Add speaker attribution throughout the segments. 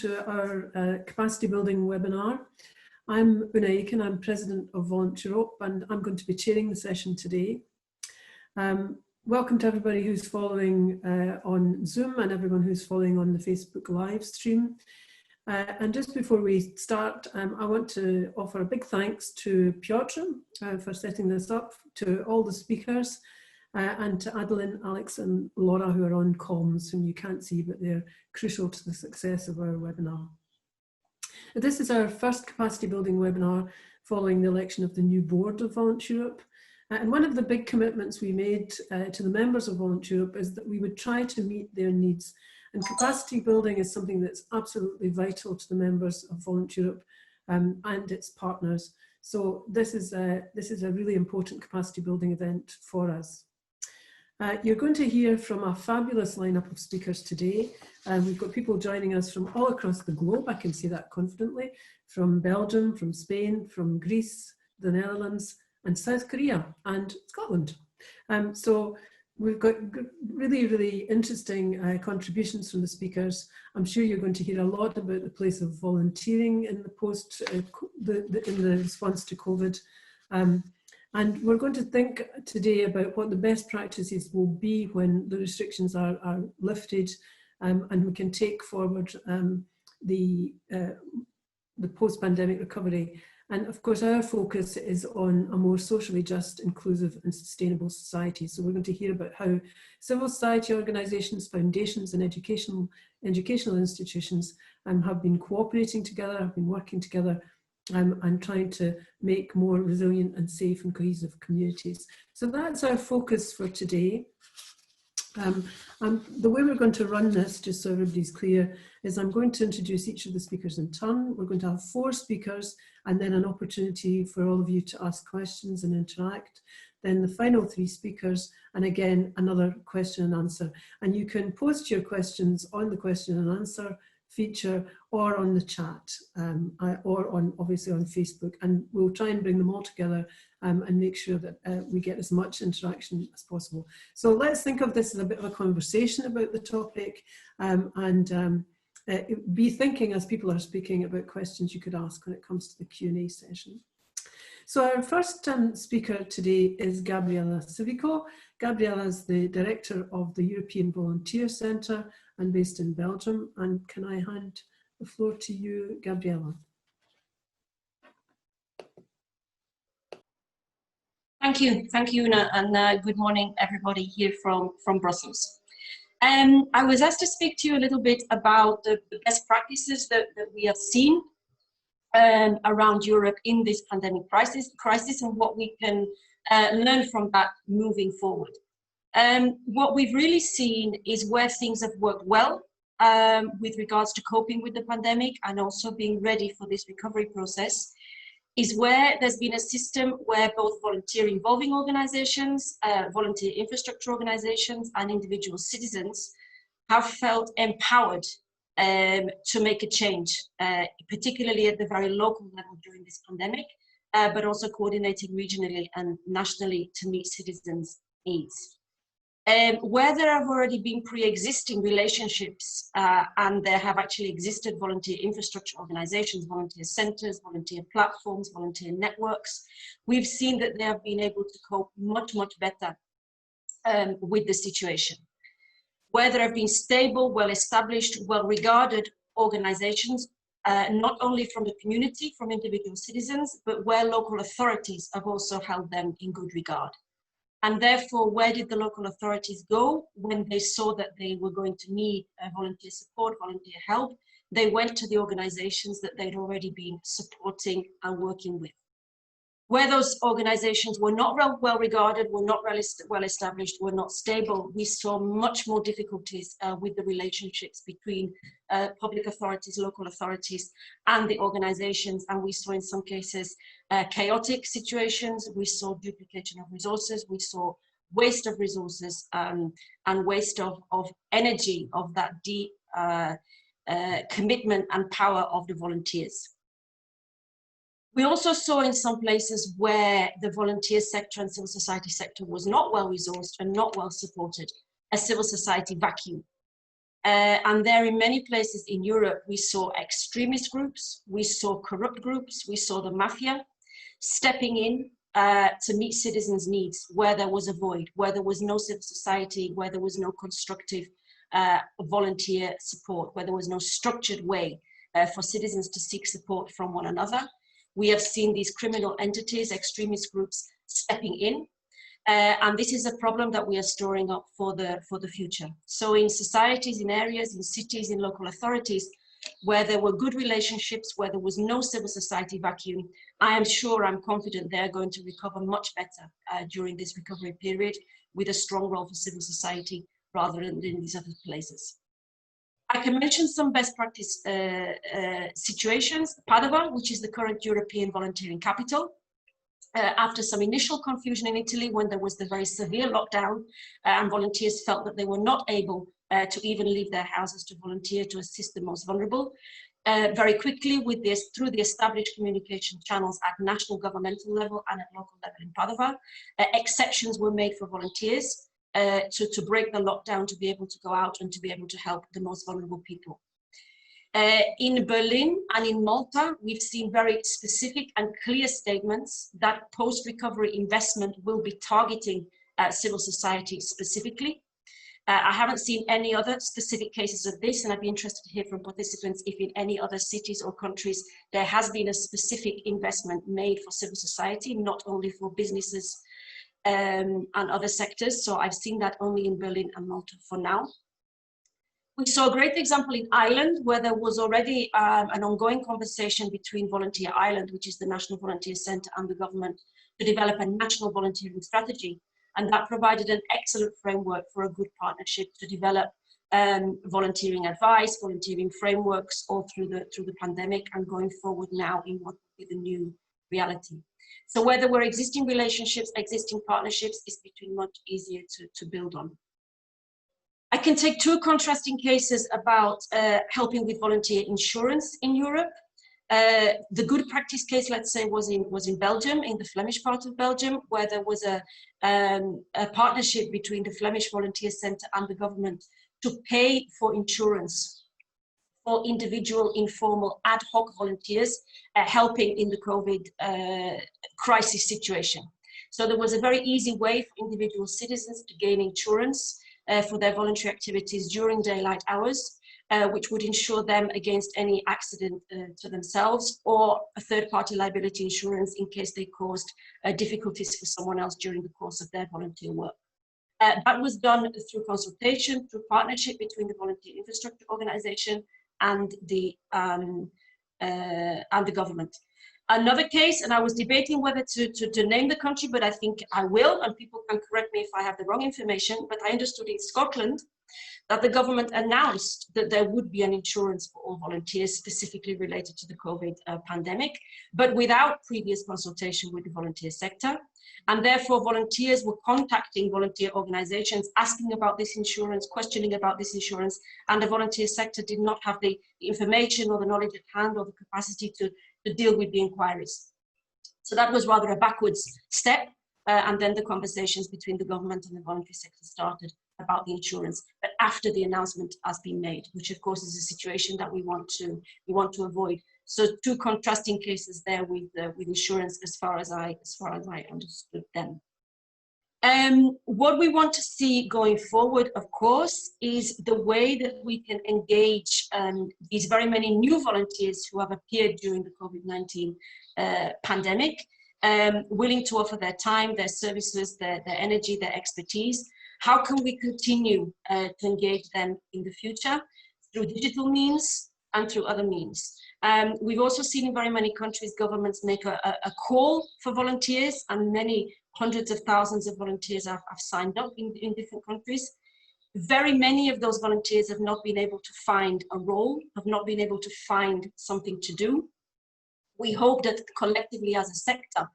Speaker 1: to our capacity building webinar. I'm Una Aiken, I'm President of Voluntary, and I'm going to be chairing the session today. Welcome to everybody who's following on Zoom and everyone who's following on the Facebook live stream. And just before we start, I want to offer a big thanks to Piotr for setting this up, to all the speakers, and to Adeline, Alex and Laura who are on comms, whom you can't see, but they're crucial to the success of our webinar. This is our first capacity building webinar following the election of the new board of Voluntary Europe. And one of the big commitments we made to the members of Voluntary Europe is that we would try to meet their needs. And capacity building is something that's absolutely vital to the members of Voluntary Europe and its partners. So this is a really important capacity building event for us. You're going to hear from a fabulous lineup of speakers today. We've got people joining us from all across the globe, I can say that confidently, from Belgium, from Spain, from Greece, the Netherlands, and South Korea, and Scotland. So we've got really, really interesting contributions from the speakers. I'm sure you're going to hear a lot about the place of volunteering in the in the response to COVID. And we're going to think today about what the best practices will be when the restrictions are lifted, and we can take forward the post-pandemic recovery. And of course, our focus is on a more socially just, inclusive and sustainable society. So we're going to hear about how civil society organisations, foundations and educational institutions have been cooperating together, have been working together and trying to make more resilient and safe and cohesive communities. So that's our focus for today. The way we're going to run this, just so everybody's clear, is I'm going to introduce each of the speakers in turn. We're going to have 4 speakers and then an opportunity for all of you to ask questions and interact. Then the final 3 speakers, and again, another question and answer. And you can post your questions on the question and answer feature or on the chat or obviously on Facebook, and we'll try and bring them all together and make sure that we get as much interaction as possible. So let's think of this as a bit of a conversation about the topic and be thinking as people are speaking about questions you could ask when it comes to the Q&A session. So our first speaker today is Gabriela Civico. Gabriela is the Director of the European Volunteer Centre and based in Belgium. And can I hand the floor to you, Gabriela?
Speaker 2: Thank you, Una, and good morning, everybody here from Brussels. I was asked to speak to you a little bit about the best practices that we have seen around Europe in this pandemic crisis and what we can learn from that moving forward. What we've really seen is where things have worked well with regards to coping with the pandemic and also being ready for this recovery process, is where there's been a system where both volunteer involving organizations, volunteer infrastructure organizations and individual citizens have felt empowered to make a change, particularly at the very local level during this pandemic, but also coordinating regionally and nationally to meet citizens' needs. Where there have already been pre-existing relationships and there have actually existed volunteer infrastructure organizations, volunteer centers, volunteer platforms, volunteer networks, we've seen that they have been able to cope much, much better with the situation. Where there have been stable, well-established, well-regarded organizations, not only from the community, from individual citizens, but where local authorities have also held them in good regard. And therefore, where did the local authorities go when they saw that they were going to need volunteer support, volunteer help? They went to the organizations that they'd already been supporting and working with. Where those organizations were not well regarded, were not well established, were not stable, we saw much more difficulties with the relationships between public authorities, local authorities, and the organizations. And we saw in some cases chaotic situations. We saw duplication of resources. We saw waste of resources and waste of energy, of that deep commitment and power of the volunteers. We also saw in some places where the volunteer sector and civil society sector was not well resourced and not well supported, a civil society vacuum. And there in many places in Europe, we saw extremist groups, we saw corrupt groups, we saw the mafia stepping in to meet citizens' needs where there was a void, where there was no civil society, where there was no constructive volunteer support, where there was no structured way for citizens to seek support from one another. We have seen these criminal entities, extremist groups stepping in. And this is a problem that we are storing up for the future. So in societies, in areas, in cities, in local authorities, where there were good relationships, where there was no civil society vacuum, I am sure, I'm confident they're going to recover much better during this recovery period with a strong role for civil society rather than in these other places. I can mention some best practice situations. Padova, which is the current European volunteering capital. After some initial confusion in Italy when there was the very severe lockdown and volunteers felt that they were not able to even leave their houses to volunteer to assist the most vulnerable. Very quickly, with this, through the established communication channels at national governmental level and at local level in Padova, exceptions were made for volunteers to break the lockdown, to be able to go out and to be able to help the most vulnerable people. In Berlin and in Malta, we've seen very specific and clear statements that post-recovery investment will be targeting civil society specifically. I haven't seen any other specific cases of this, and I'd be interested to hear from participants if in any other cities or countries there has been a specific investment made for civil society, not only for businesses and other sectors. So I've seen that only in Berlin and Malta for now. We saw a great example in Ireland, where there was already an ongoing conversation between Volunteer Ireland, which is the National Volunteer Centre, and the government to develop a national volunteering strategy. And that provided an excellent framework for a good partnership to develop volunteering advice, volunteering frameworks, all through the pandemic and going forward now in what will be the new reality. So where there were existing relationships, existing partnerships, it's becoming much easier to build on. I can take two contrasting cases about helping with volunteer insurance in Europe. The good practice case, let's say, was in Belgium, in the Flemish part of Belgium, where there was a partnership between the Flemish Volunteer Centre and the government to pay for insurance for individual, informal, ad hoc volunteers helping in the COVID crisis situation. So there was a very easy way for individual citizens to gain insurance for their voluntary activities during daylight hours, which would insure them against any accident to themselves, or a third-party liability insurance in case they caused difficulties for someone else during the course of their volunteer work. That was done through consultation, through partnership between the Volunteer Infrastructure Organization and the government. Another case, and I was debating whether to name the country, but I think I will, and people can correct me if I have the wrong information, but I understood in Scotland that the government announced that there would be an insurance for all volunteers specifically related to the COVID pandemic, but without previous consultation with the volunteer sector. And therefore volunteers were contacting volunteer organizations, asking about this insurance, questioning about this insurance, and the volunteer sector did not have the information or the knowledge at hand or the capacity to deal with the inquiries. So that was rather a backwards step. And then the conversations between the government and the voluntary sector started about the insurance, but after the announcement has been made, which of course is a situation that we want to avoid. So two contrasting cases there with insurance as far as I understood them. What we want to see going forward, of course, is the way that we can engage these very many new volunteers who have appeared during the COVID-19 pandemic, willing to offer their time, their services, their energy, their expertise. How can we continue to engage them in the future through digital means and through other means? We've also seen in very many countries governments make a call for volunteers, and many hundreds of thousands of volunteers have signed up in different countries. Very many of those volunteers have not been able to find a role, have not been able to find something to do. We hope that collectively as a sector,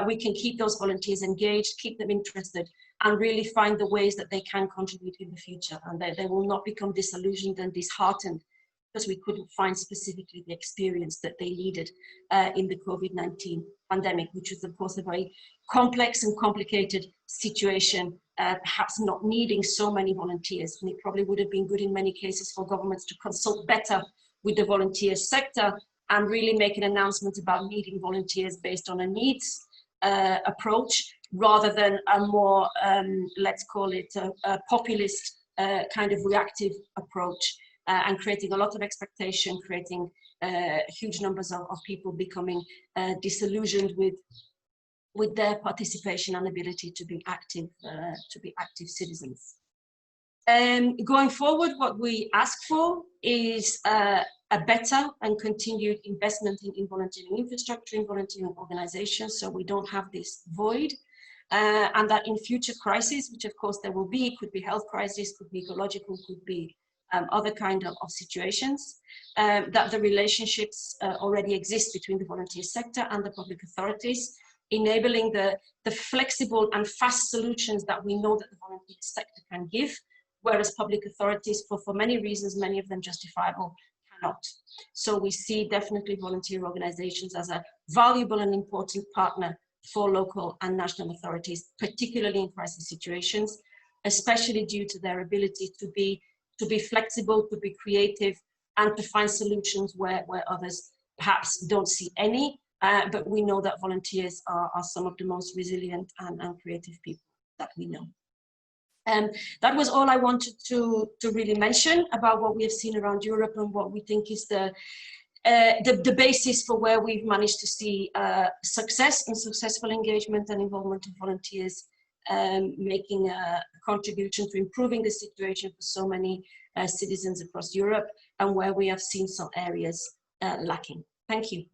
Speaker 2: we can keep those volunteers engaged, keep them interested, and really find the ways that they can contribute in the future, and that they will not become disillusioned and disheartened because we couldn't find specifically the experience that they needed in the COVID-19 pandemic, which was of course a very complex and complicated situation, perhaps not needing so many volunteers. And it probably would have been good in many cases for governments to consult better with the volunteer sector and really make an announcement about needing volunteers based on a needs approach, rather than a more, let's call it a populist kind of reactive approach, and creating a lot of expectation, creating huge numbers of people becoming disillusioned with their participation and ability to be active citizens. Going forward, what we ask for is a better and continued investment in volunteering infrastructure, in volunteering organizations, so we don't have this void. And that in future crises, which of course there will be, could be health crisis, could be ecological, could be other kind of situations, that the relationships already exist between the volunteer sector and the public authorities, enabling the flexible and fast solutions that we know that the volunteer sector can give, whereas public authorities, for many reasons, many of them justifiable, cannot. So we see definitely volunteer organizations as a valuable and important partner for local and national authorities, particularly in crisis situations, especially due to their ability to be flexible, to be creative, and to find solutions where others perhaps don't see any. But we know that volunteers are some of the most resilient and creative people that we know. That was all I wanted to really mention about what we have seen around Europe and what we think is the basis for where we've managed to see success and successful engagement and involvement of volunteers, making a contribution to improving the situation for so many citizens across Europe, and where we have seen some areas lacking. Thank you.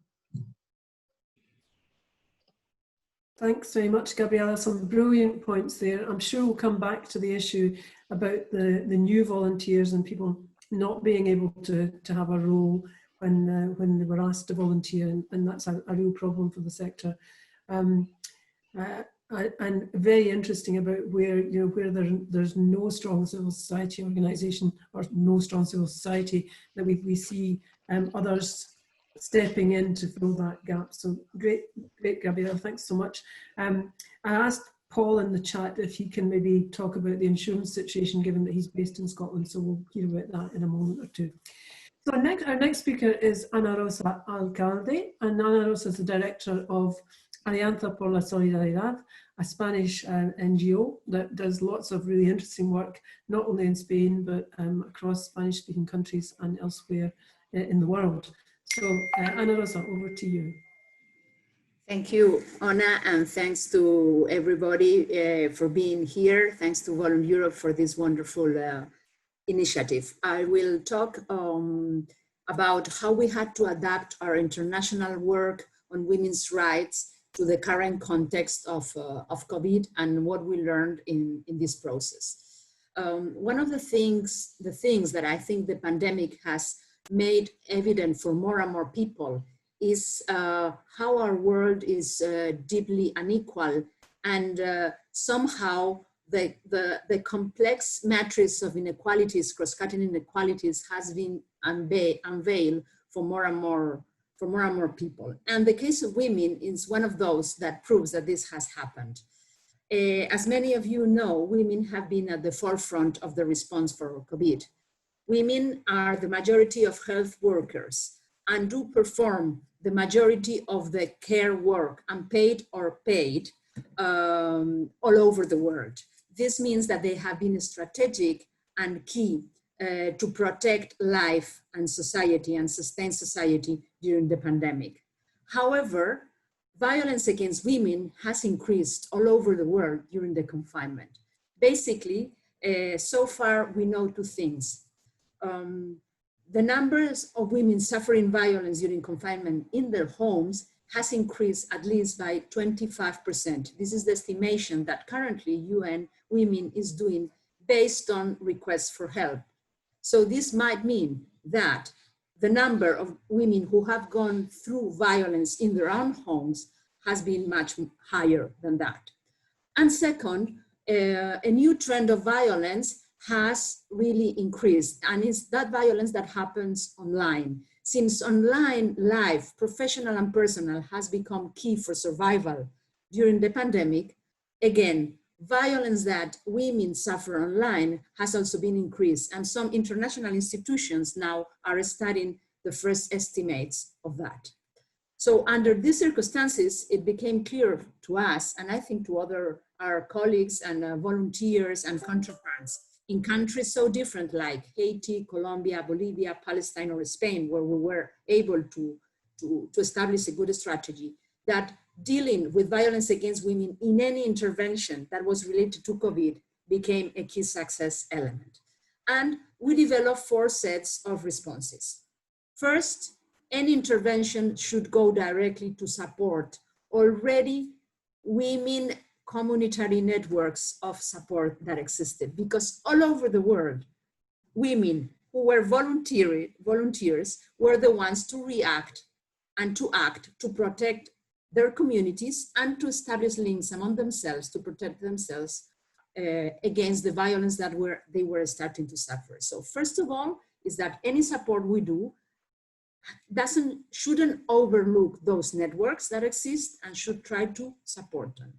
Speaker 1: Thanks very much, Gabriela. Some brilliant points there. I'm sure we'll come back to the issue about the new volunteers and people not being able to have a role when they were asked to volunteer, and that's a real problem for the sector. And very interesting about where there's no strong civil society organisation or no strong civil society, that we see others stepping in to fill that gap. So great, Gabriela, thanks so much. I asked Paul in the chat if he can maybe talk about the insurance situation, given that he's based in Scotland, so we'll hear about that in a moment or two. So our next speaker is Ana Rosa Alcalde, and Ana Rosa is the director of Alianza por la Solidaridad, a Spanish NGO that does lots of really interesting work, not only in Spain, but across Spanish-speaking countries and elsewhere in the world. So Ana Rosa, over to you.
Speaker 3: Thank you, Ana, and thanks to everybody for being here. Thanks to Volunteer Europe for this wonderful initiative. I will talk about how we had to adapt our international work on women's rights to the current context of COVID and what we learned in this process. One of the things that I think the pandemic has made evident for more and more people is how our world is deeply unequal, and somehow the complex matrix of inequalities, cross-cutting inequalities, has been unveiled for more and more people. And the case of women is one of those that proves that this has happened. As many of you know, women have been at the forefront of the response for COVID. Women are the majority of health workers and do perform the majority of the care work, unpaid or paid, all over the world. This means that they have been strategic and key to protect life and society and sustain society during the pandemic. However, violence against women has increased all over the world during the confinement. Basically, so far we know two things. The numbers of women suffering violence during confinement in their homes has increased at least by 25%. This is the estimation that currently UN Women is doing based on requests for help. So this might mean that the number of women who have gone through violence in their own homes has been much higher than that. And second, a new trend of violence has really increased, and it's that violence that happens online. Since online life, professional and personal, has become key for survival during the pandemic, again, violence that women suffer online has also been increased, and some international institutions now are studying the first estimates of that. So under these circumstances, it became clear to us, and I think to our colleagues and volunteers and counterparts in countries so different like Haiti, Colombia, Bolivia, Palestine, or Spain, where we were able to establish a good strategy, that dealing with violence against women in any intervention that was related to COVID became a key success element. And we developed 4 sets of responses. First, any intervention should go directly to support already women community networks of support that existed, because all over the world, women who were volunteers were the ones to react and to act to protect their communities and to establish links among themselves to protect themselves against the violence that they were starting to suffer. So first of all, is that any support we do shouldn't overlook those networks that exist and should try to support them.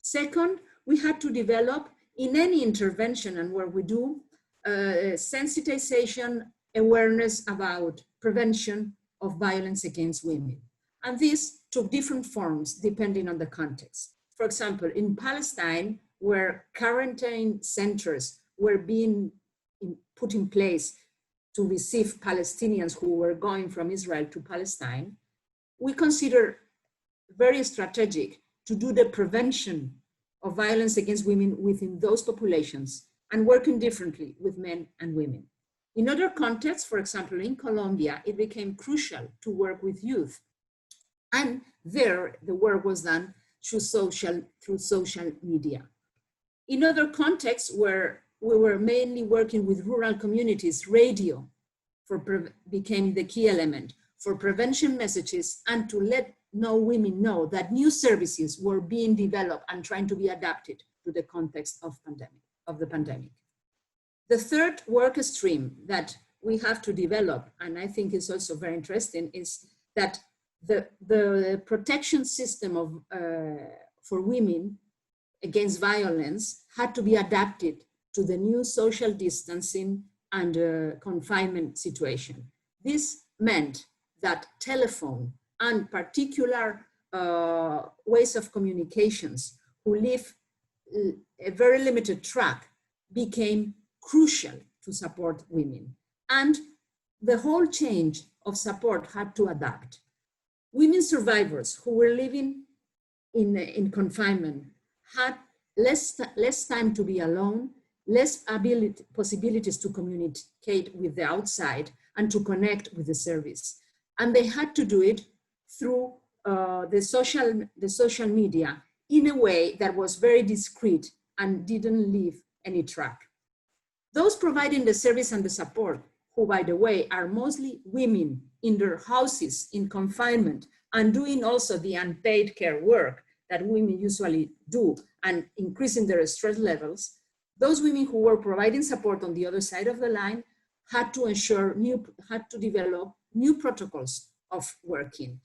Speaker 3: Second, we had to develop in any intervention and where we do sensitization, awareness about prevention of violence against women. And this took different forms depending on the context. For example, in Palestine, where quarantine centers were being put in place to receive Palestinians who were going from Israel to Palestine, we consider very strategic to do the prevention of violence against women within those populations and working differently with men and women. In other contexts, for example, in Colombia, it became crucial to work with youth. And there, the work was done through social media. In other contexts where we were mainly working with rural communities, radio became the key element for prevention messages and to let women know that new services were being developed and trying to be adapted to the context of the pandemic. The third work stream that we have to develop, and I think is also very interesting, is that the protection system for women against violence had to be adapted to the new social distancing and confinement situation. This meant that telephone and particular ways of communications who leave a very limited track became crucial to support women. And the whole change of support had to adapt. Women survivors who were living in confinement had less time to be alone, less possibilities to communicate with the outside and to connect with the service. And they had to do it through the social media in a way that was very discreet and didn't leave any track. Those providing the service and the support, who by the way are mostly women in their houses in confinement and doing also the unpaid care work that women usually do and increasing their stress levels, those women who were providing support on the other side of the line had to develop new protocols of working.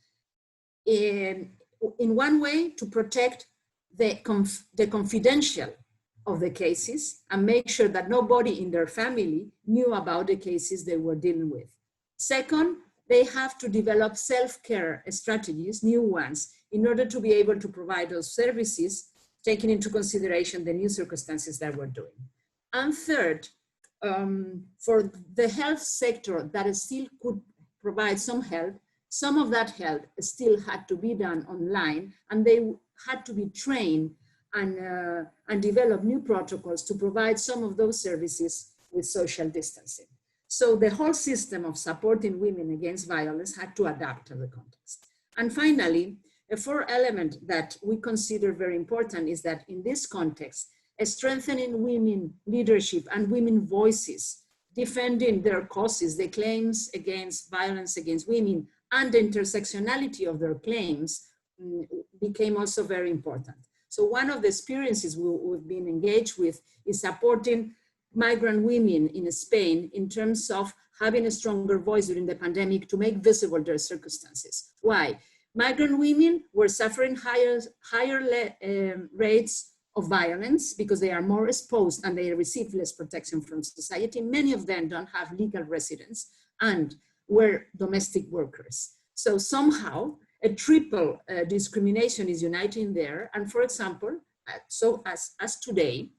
Speaker 3: In one way, to protect the confidential of the cases and make sure that nobody in their family knew about the cases they were dealing with. Second, they have to develop self-care strategies, new ones, in order to be able to provide those services, taking into consideration the new circumstances that we're doing. And third, for the health sector that still could provide some help, some of that help still had to be done online, and they had to be trained and develop new protocols to provide some of those services with social distancing. So the whole system of supporting women against violence had to adapt to the context. And finally, a fourth element that we consider very important is that in this context, strengthening women leadership and women voices, defending their causes, the claims against violence against women, and the intersectionality of their claims became also very important. So one of the experiences we've been engaged with is supporting migrant women in Spain in terms of having a stronger voice during the pandemic to make visible their circumstances. Why? Migrant women were suffering higher rates of violence because they are more exposed and they receive less protection from society. Many of them don't have legal residence and were domestic workers. So somehow a triple discrimination is uniting there. And for example, so as today,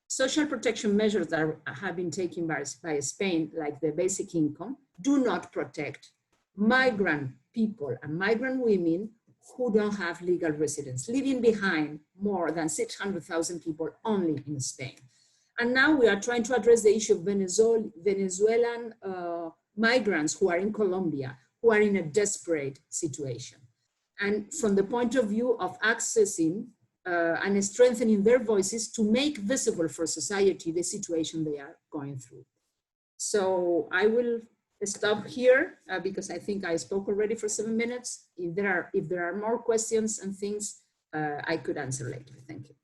Speaker 3: social protection measures that have been taken by Spain, like the basic income, do not protect migrant people and migrant women who don't have legal residence, leaving behind more than 600,000 people only in Spain. And now we are trying to address the issue of Venezuelan migrants who are in Colombia, who are in a desperate situation. And from the point of view of accessing and strengthening their voices to make visible for society the situation they are going through. So I will stop here because I think I spoke already for 7 minutes. If there are more questions and things, I could answer later. Thank you.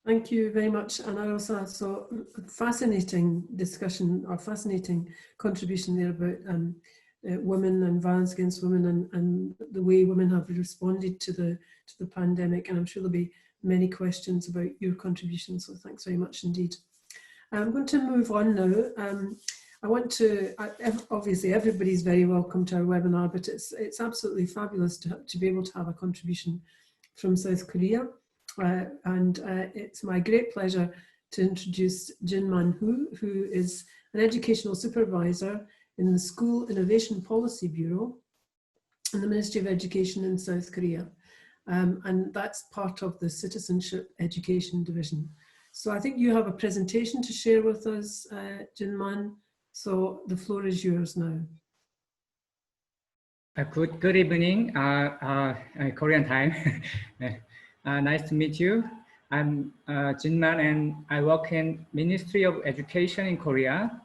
Speaker 1: Thank you very much. And I also saw a fascinating discussion or fascinating contribution there about women and violence against women and the way women have responded to the pandemic. And I'm sure there'll be many questions about your contribution. So thanks very much indeed. I'm going to move on now. I want to, obviously everybody's very welcome to our webinar, but it's absolutely fabulous to be able to have a contribution from South Korea. It's my great pleasure to introduce Jin-Man who is an educational supervisor in the School Innovation Policy Bureau in the Ministry of Education in South Korea. And that's part of the Citizenship Education Division. So I think you have a presentation to share with us, Jin-Man. So the floor is yours now.
Speaker 4: Good evening, Korean time. Nice to meet you. I'm Jin-Man and I work in Ministry of Education in Korea.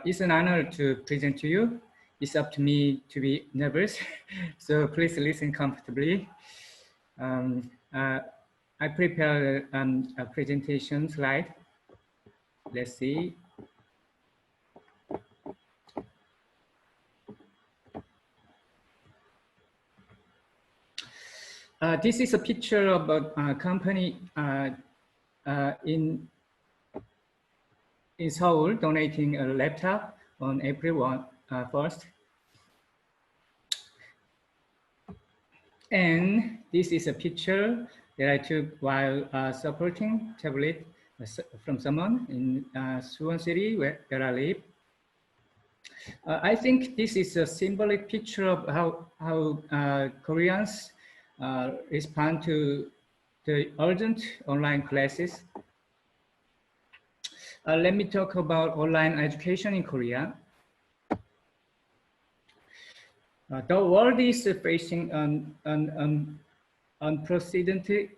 Speaker 4: It's an honor to present to you. It's up to me to be nervous, so please listen comfortably. I prepared a presentation slide. Let's see. This is a picture of a company in Seoul donating a laptop on April 1st. And this is a picture that I took while supporting tablet from someone in Suwon City where I live. I think this is a symbolic picture of how Koreans respond to the urgent online classes. Let me talk about online education in Korea. The world is facing an unprecedented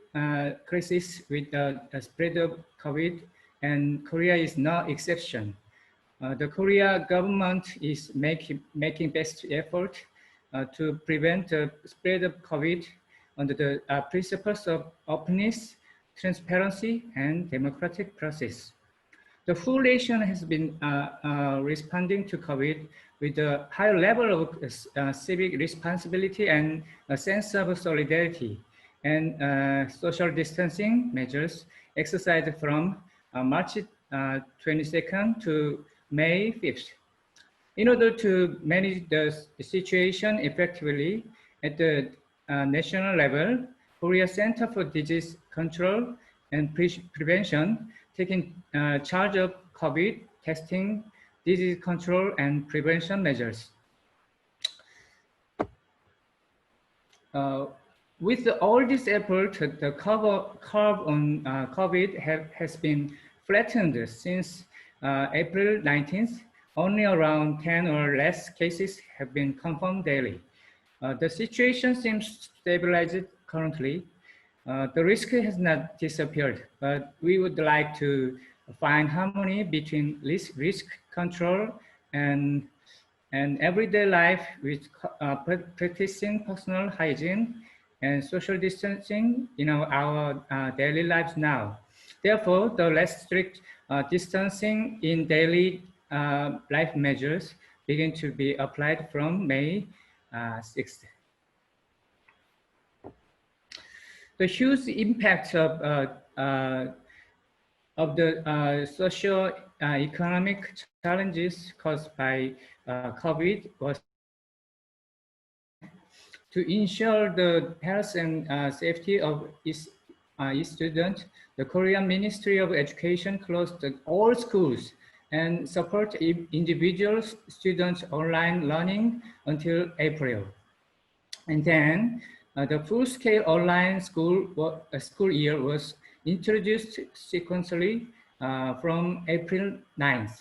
Speaker 4: crisis with the spread of COVID, and Korea is no exception. The Korea government is making best effort to prevent the spread of COVID under the principles of openness, transparency, and democratic process. The whole nation has been responding to COVID with a higher level of civic responsibility and a sense of solidarity and social distancing measures exercised from March 22nd to May 5th. In order to manage the situation effectively at the national level, Korea Center for Disease Control and Prevention taking charge of COVID testing, disease control, and prevention measures. With all this effort, the curve on COVID has been flattened since April 19th. Only around 10 or less cases have been confirmed daily. The situation seems stabilized currently. The risk has not disappeared, but we would like to find harmony between risk control and everyday life with practicing personal hygiene and social distancing in our daily lives now. Therefore, the less strict distancing in daily life measures begin to be applied from May 6th. The huge impact of the socio-economic challenges caused by COVID was to ensure the health and safety of its students. The Korean Ministry of Education closed all schools and support individual students' online learning until April. And then the full-scale online school year was introduced sequentially from April 9th.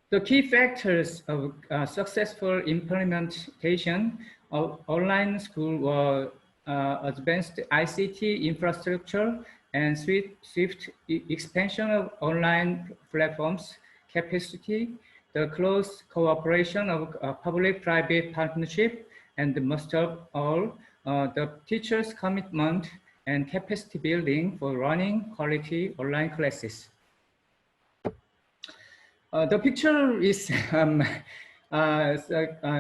Speaker 4: The key factors of successful implementation of online school were advanced ICT infrastructure and swift expansion of online platforms capacity, the close cooperation of public-private partnership, and most of all, the teachers' commitment and capacity building for running quality online classes. The picture is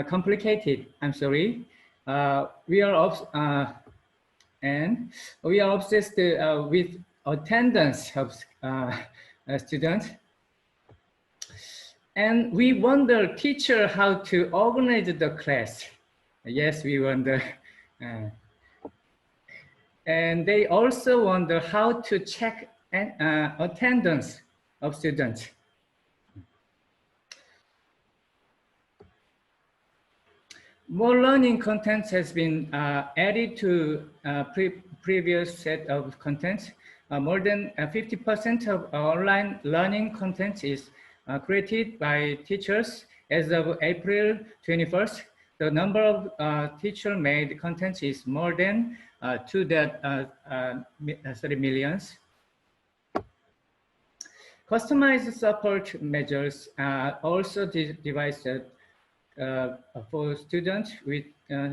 Speaker 4: complicated. I'm sorry. We are obsessed with attendance of students, and we wonder teacher how to organize the class. Yes, we wonder. And they also wonder how to check attendance of students. More learning content has been added to previous set of content. More than 50% of online learning content is created by teachers. As of April 21st, the number of teacher-made content is more than 30 millions. Customized support measures are also devised for students with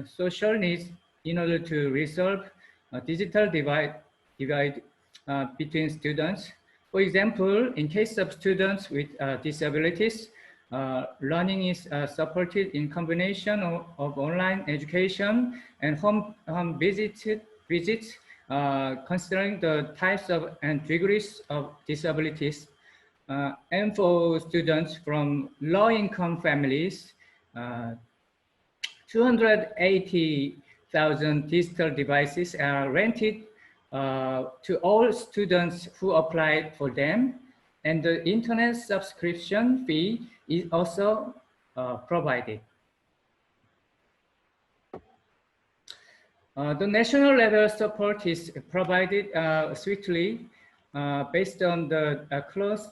Speaker 4: social needs in order to resolve a digital divide between students. For example, in case of students with disabilities, learning is supported in combination of online education and home visits, considering the types of and degrees of disabilities. And for students from low-income families, 280,000 digital devices are rented to all students who applied for them, and the internet subscription fee is also provided. The national level support is provided swiftly based on the close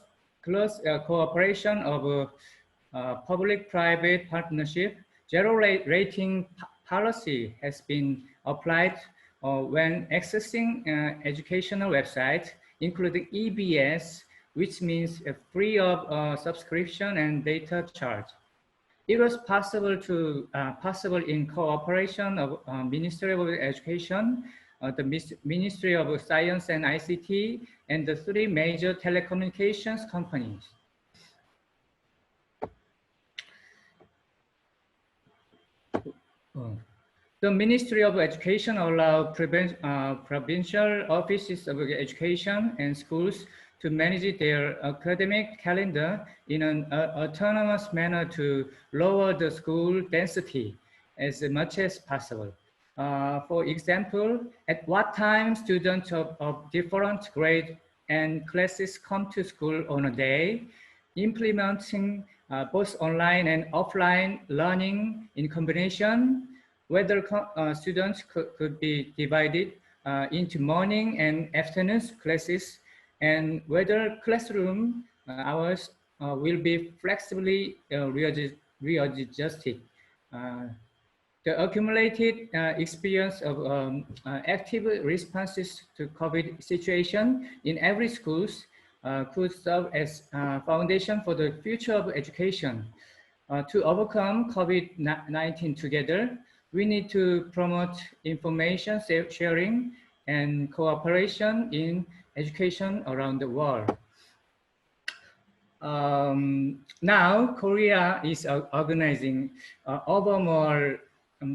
Speaker 4: cooperation of public-private partnership. Zero rating policy has been applied when accessing educational websites, including EBS, which means free of subscription and data charge. It was possible in cooperation of Ministry of Education, the Ministry of Science and ICT, and the 3 major telecommunications companies. The Ministry of Education allows provincial offices of education and schools to manage their academic calendar in an autonomous manner to lower the school density as much as possible. For example, at what time students of different grades and classes come to school on a day, implementing both online and offline learning in combination, whether students could be divided into morning and afternoon classes, and whether classroom hours will be flexibly readjusted. The accumulated experience of active responses to COVID situation in every schools could serve as a foundation for the future of education. To overcome COVID-19 together, we need to promote information sharing and cooperation in education around the world. Now, Korea is organizing over more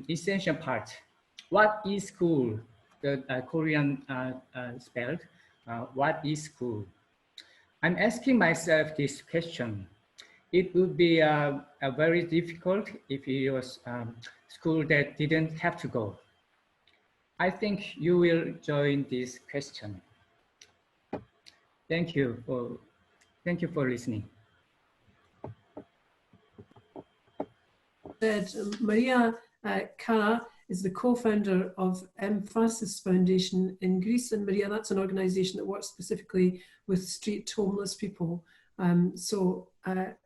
Speaker 4: essential part. What is school? The Korean spelled. What is school? I'm asking myself this question. It would be very difficult if it was school that didn't have to go. I think you will join this question. Thank you for listening.
Speaker 1: Maria Kara is the co-founder of Emphasis Foundation in Greece. And Maria, that's an organization that works specifically with street homeless people.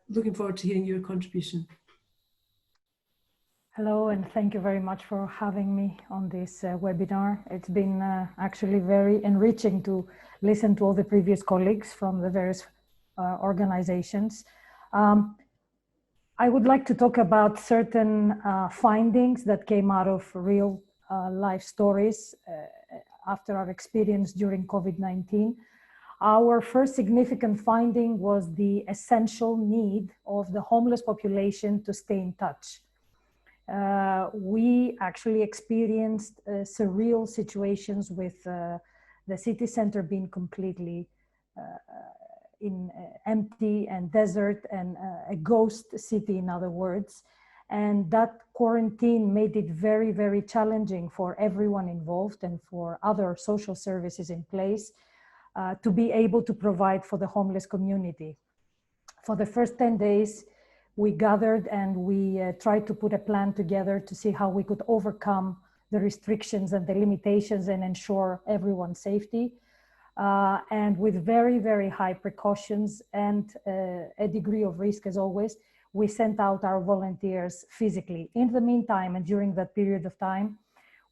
Speaker 1: Looking forward to hearing your contribution.
Speaker 5: Hello, and thank you very much for having me on this webinar. It's been actually very enriching to listen to all the previous colleagues from the various organizations. I would like to talk about certain findings that came out of real life stories after our experience during COVID-19. Our first significant finding was the essential need of the homeless population to stay in touch. We actually experienced surreal situations with the city center being completely empty and desert and a ghost city, in other words. And that quarantine made it very, very challenging for everyone involved and for other social services in place to be able to provide for the homeless community. For the first 10 days, we gathered and we tried to put a plan together to see how we could overcome the restrictions and the limitations and ensure everyone's safety. And with very, very high precautions and a degree of risk as always, we sent out our volunteers physically. In the meantime, and during that period of time,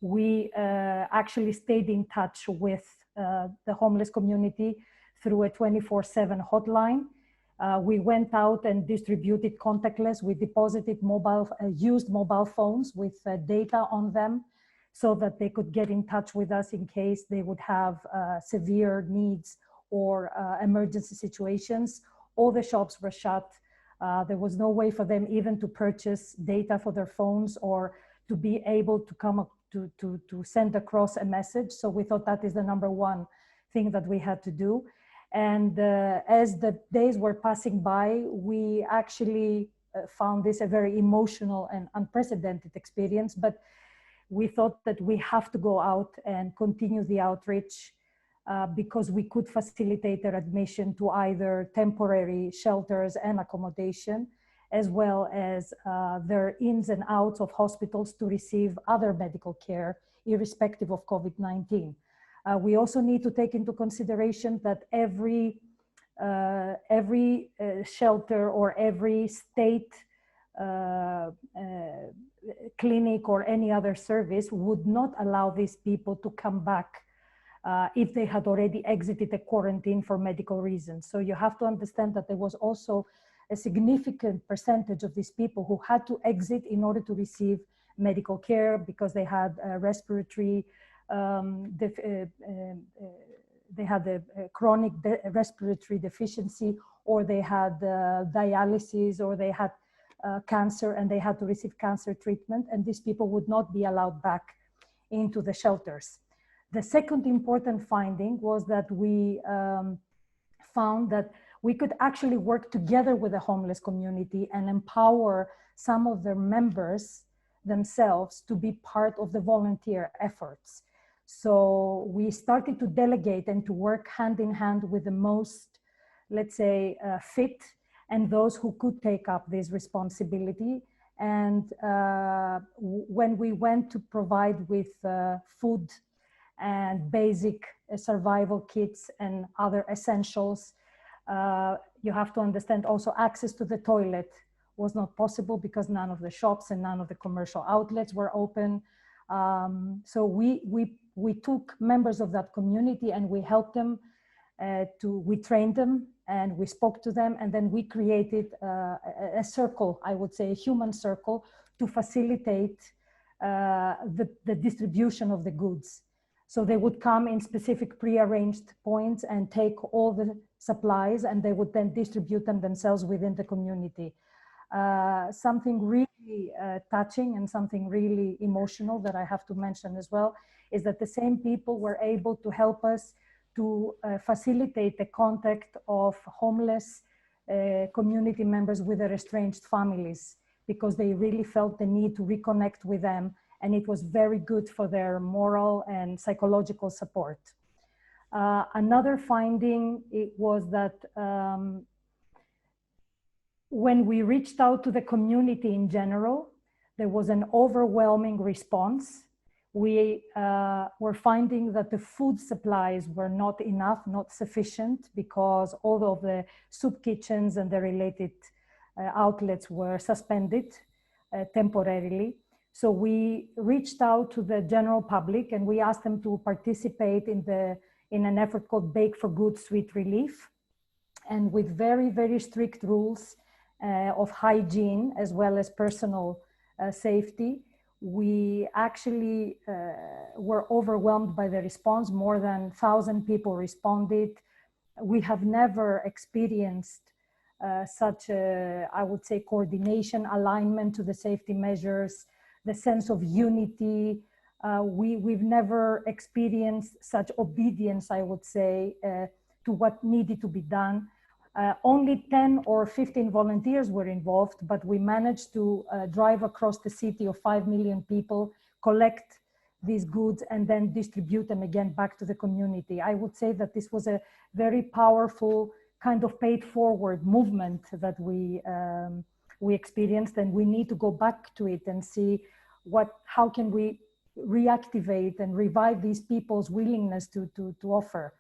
Speaker 5: we actually stayed in touch with the homeless community through a 24/7 hotline. We went out and distributed contactless. We deposited used mobile phones with data on them so that they could get in touch with us in case they would have severe needs or emergency situations. All the shops were shut. There was no way for them even to purchase data for their phones or to be able to come up to send across a message. So we thought that is the number one thing that we had to do. And as the days were passing by, we actually found this a very emotional and unprecedented experience, but we thought that we have to go out and continue the outreach because we could facilitate their admission to either temporary shelters and accommodation, as well as their ins and outs of hospitals to receive other medical care, irrespective of COVID-19. We also need to take into consideration that every shelter or every state clinic or any other service would not allow these people to come back if they had already exited the quarantine for medical reasons. So you have to understand that there was also a significant percentage of these people who had to exit in order to receive medical care because they had respiratory they had a chronic respiratory deficiency, or they had dialysis, or they had cancer and they had to receive cancer treatment, and these people would not be allowed back into the shelters. The second important finding was that we found that we could actually work together with the homeless community and empower some of their members themselves to be part of the volunteer efforts. So we started to delegate and to work hand in hand with the most, let's say, fit and those who could take up this responsibility. And when we went to provide with food and basic survival kits and other essentials, you have to understand also access to the toilet was not possible because none of the shops and none of the commercial outlets were open. So we took members of that community and we helped them we trained them and we spoke to them, and then we created a circle, I would say a human circle, to facilitate the distribution of the goods. So they would come in specific pre-arranged points and take all the supplies, and they would then distribute them themselves within the community. Something really touching and something really emotional that I have to mention as well is that the same people were able to help us to facilitate the contact of homeless community members with their estranged families, because they really felt the need to reconnect with them, and it was very good for their moral and psychological support. Another finding was that when we reached out to the community in general, there was an overwhelming response. We were finding that the food supplies were not enough, not sufficient, because all of the soup kitchens and the related outlets were suspended temporarily. So we reached out to the general public and we asked them to participate in an effort called Bake for Good Sweet Relief. And with very, very strict rules of hygiene as well as personal safety, we actually were overwhelmed by the response. More than 1,000 people responded. We have never experienced such a, I would say, coordination, alignment to the safety measures, the sense of unity. We've never experienced such obedience, I would say, to what needed to be done. Only 10 or 15 volunteers were involved, but we managed to drive across the city of 5 million people, collect these goods, and then distribute them again back to the community. I would say that this was a very powerful kind of paid forward movement that we experienced, and we need to go back to it and see how can we reactivate and revive these people's willingness to offer.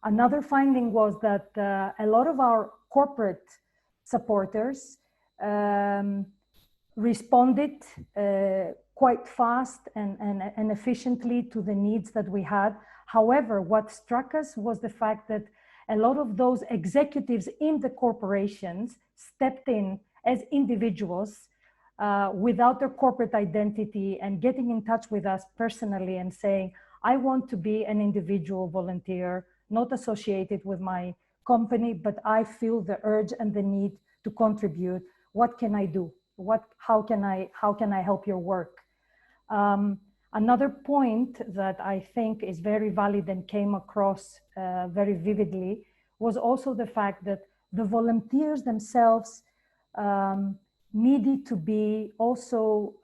Speaker 5: Another finding was that a lot of our corporate supporters responded quite fast and efficiently to the needs that we had. However, what struck us was the fact that a lot of those executives in the corporations stepped in as individuals without their corporate identity and getting in touch with us personally and saying, I want to be an individual volunteer, not associated with my company, but I feel the urge and the need to contribute. What can I do? How can I help your work? Another point that I think is very valid and came across very vividly was also the fact that the volunteers themselves needed to be also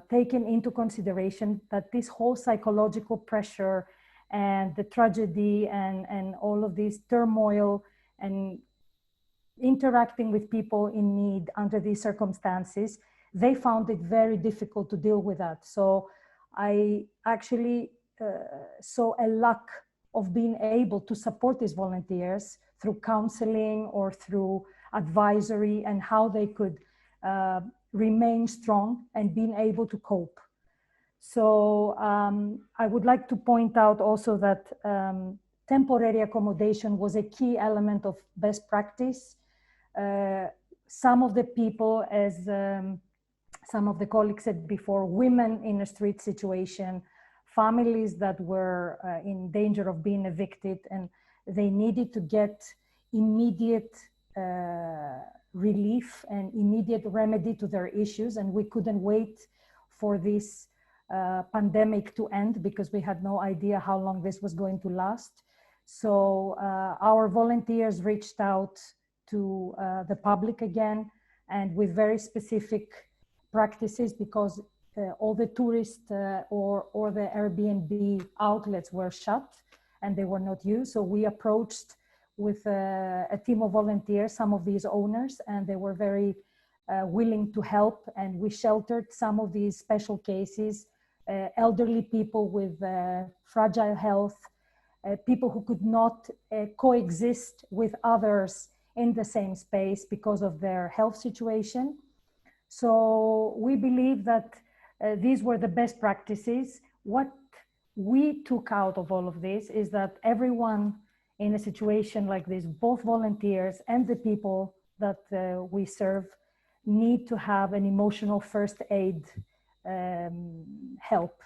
Speaker 5: taken into consideration, that this whole psychological pressure and the tragedy and all of this turmoil and interacting with people in need under these circumstances, they found it very difficult to deal with that. So I actually saw a lack of being able to support these volunteers through counseling or through advisory, and how they could remain strong and being able to cope. So I would like to point out also that temporary accommodation was a key element of best practice. Some of the people, as some of the colleagues said before, women in a street situation, families that were in danger of being evicted, and they needed to get immediate relief and immediate remedy to their issues, and we couldn't wait for this pandemic to end because we had no idea how long this was going to last. So our volunteers reached out to the public again, and with very specific practices, because all the tourist or the Airbnb outlets were shut and they were not used. So we approached with a team of volunteers, some of these owners, and they were very willing to help, and we sheltered some of these special cases, elderly people with fragile health, people who could not coexist with others in the same space because of their health situation. So we believe that these were the best practices. What we took out of all of this is that everyone in a situation like this, both volunteers and the people that we serve, need to have an emotional first aid help.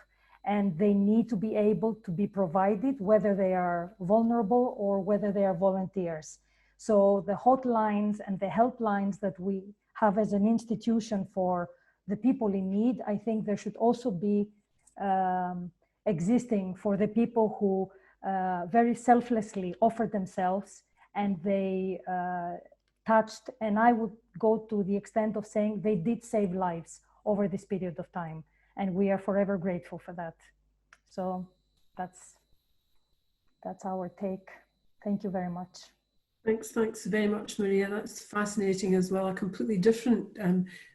Speaker 5: and they need to be able to be provided, whether they are vulnerable or whether they are volunteers. So the hotlines and the helplines that we have as an institution for the people in need, I think there should also be existing for the people who very selflessly offered themselves, and they touched, and I would go to the extent of saying they did save lives over this period of time. And we are forever grateful for that. So that's our take. Thank you very much.
Speaker 1: Thanks very much, Maria. That's fascinating as well. A completely different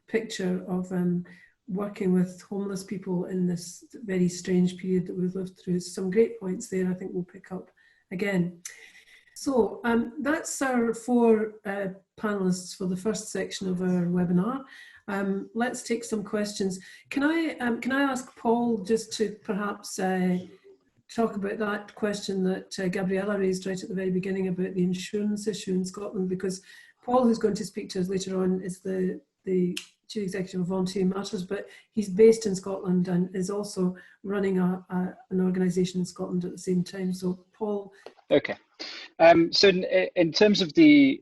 Speaker 1: picture of working with homeless people in this very strange period that we've lived through. Some great points there, I think we'll pick up again. So that's our 4 panelists for the first section of our webinar. Let's take some questions. Can I ask Paul just to perhaps talk about that question that Gabriella raised right at the very beginning about the insurance issue in Scotland, because Paul, who's going to speak to us later on, is the Chief Executive of Voluntary Matters, but he's based in Scotland and is also running an organisation in Scotland at the same time. So Paul.
Speaker 6: Okay. So in terms of the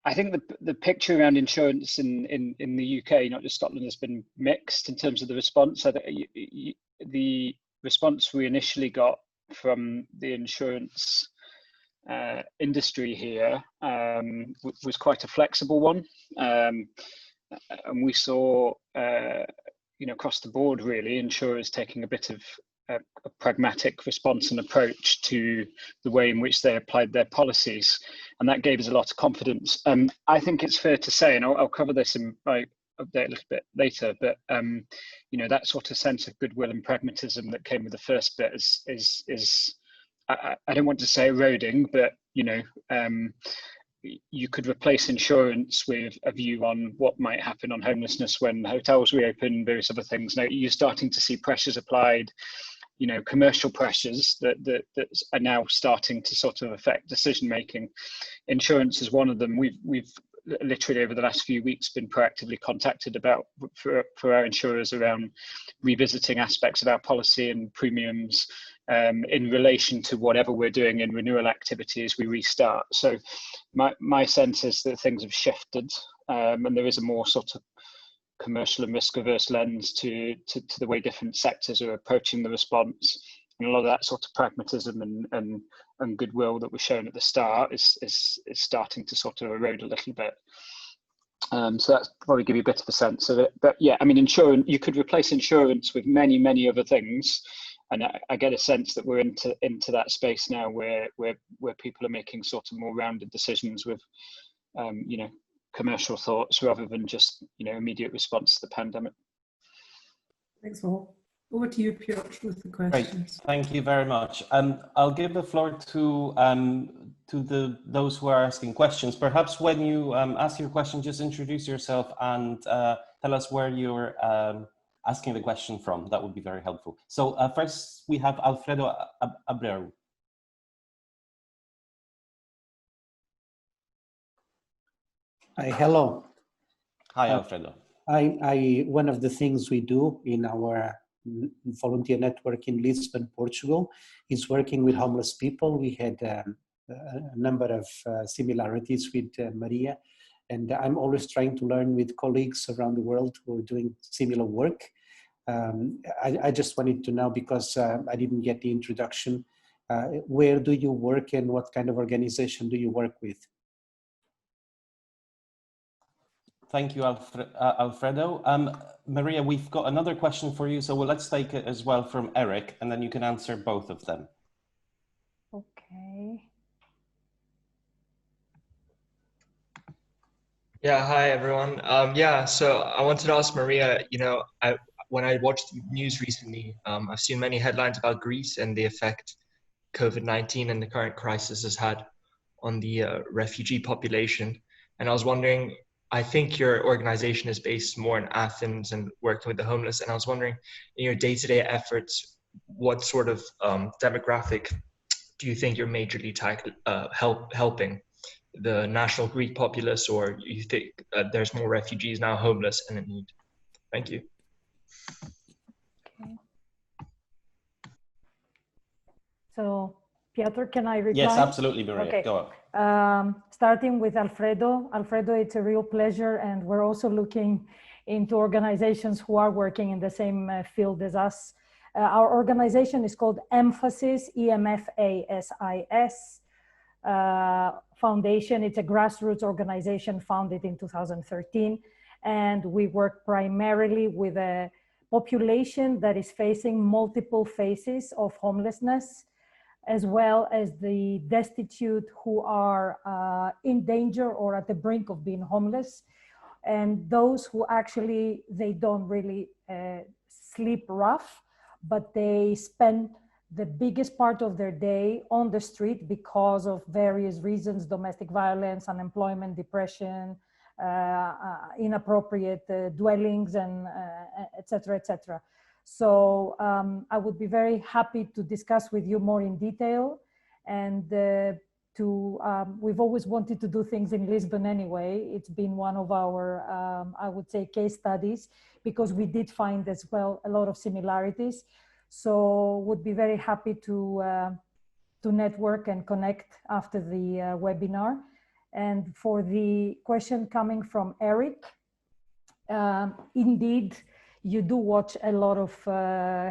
Speaker 6: I think the picture around insurance in the UK, not just Scotland, has been mixed in terms of the response. I think the response we initially got from the insurance industry here was quite a flexible one, and we saw across the board really insurers taking a bit of a pragmatic response and approach to the way in which they applied their policies, and that gave us a lot of confidence. I think it's fair to say, and I'll cover this in my update a little bit later, but that sort of sense of goodwill and pragmatism that came with the first bit is I don't want to say eroding, but you could replace insurance with a view on what might happen on homelessness when hotels reopen, various other things. Now you're starting to see pressures applied, commercial pressures that are now starting to sort of affect decision making. Insurance is one of them. We've literally over the last few weeks been proactively contacted about for our insurers around revisiting aspects of our policy and premiums in relation to whatever we're doing in renewal activity as we restart. So my sense is that things have shifted, and there is a more sort of commercial and risk averse lens to the way different sectors are approaching the response, and a lot of that sort of pragmatism and goodwill that was shown at the start is starting to sort of erode a little bit. So that's probably give you a bit of a sense of it. But yeah, I mean, insurance, you could replace insurance with many other things, and I get a sense that we're into that space now where people are making sort of more rounded decisions with commercial thoughts rather than just immediate response to the pandemic.
Speaker 1: Thanks, Paul. Over to you, Piotr, with the questions.
Speaker 7: Great. Thank you very much. I'll give the floor to those who are asking questions. Perhaps when you ask your question, just introduce yourself and tell us where you're asking the question from. That would be very helpful. So first we have Alfredo Abreu.
Speaker 8: Hello.
Speaker 7: Hi, Alfredo.
Speaker 8: One of the things we do in our volunteer network in Lisbon, Portugal, is working with homeless people. We had a number of similarities with Maria, and I'm always trying to learn with colleagues around the world who are doing similar work. I just wanted to know, because I didn't get the introduction, where do you work and what kind of organization do you work with?
Speaker 7: Thank you, Alfredo. Maria, we've got another question for you, so let's take it as well from Eric, and then you can answer both of them.
Speaker 5: Okay.
Speaker 9: Yeah, hi everyone. So I wanted to ask Maria, when I watched the news recently, I've seen many headlines about Greece and the effect COVID-19 and the current crisis has had on the refugee population. And I was wondering, I think your organization is based more in Athens and working with the homeless. And I was wondering, in your day-to-day efforts, what sort of demographic do you think you're majorly helping? The national Greek populace, or you think there's more refugees now homeless and in need? Thank you.
Speaker 5: Okay. So, Piotr, can I reply?
Speaker 7: Yes, absolutely, Maria.
Speaker 5: Okay.
Speaker 7: Go on.
Speaker 5: Starting with Alfredo. Alfredo, it's a real pleasure, and we're also looking into organizations who are working in the same field as us. Our organization is called Emphasis, EMFASIS Foundation. It's a grassroots organization founded in 2013, and we work primarily with a population that is facing multiple phases of homelessness, as well as the destitute who are in danger or at the brink of being homeless, and those who actually, they don't really sleep rough, but they spend the biggest part of their day on the street because of various reasons: domestic violence, unemployment, depression, inappropriate dwellings, and et cetera, et cetera. So I would be very happy to discuss with you more in detail. And we've always wanted to do things in Lisbon anyway. It's been one of our, I would say, case studies, because we did find as well a lot of similarities. So would be very happy to network and connect after the webinar. And for the question coming from Eric, indeed, you do watch a lot of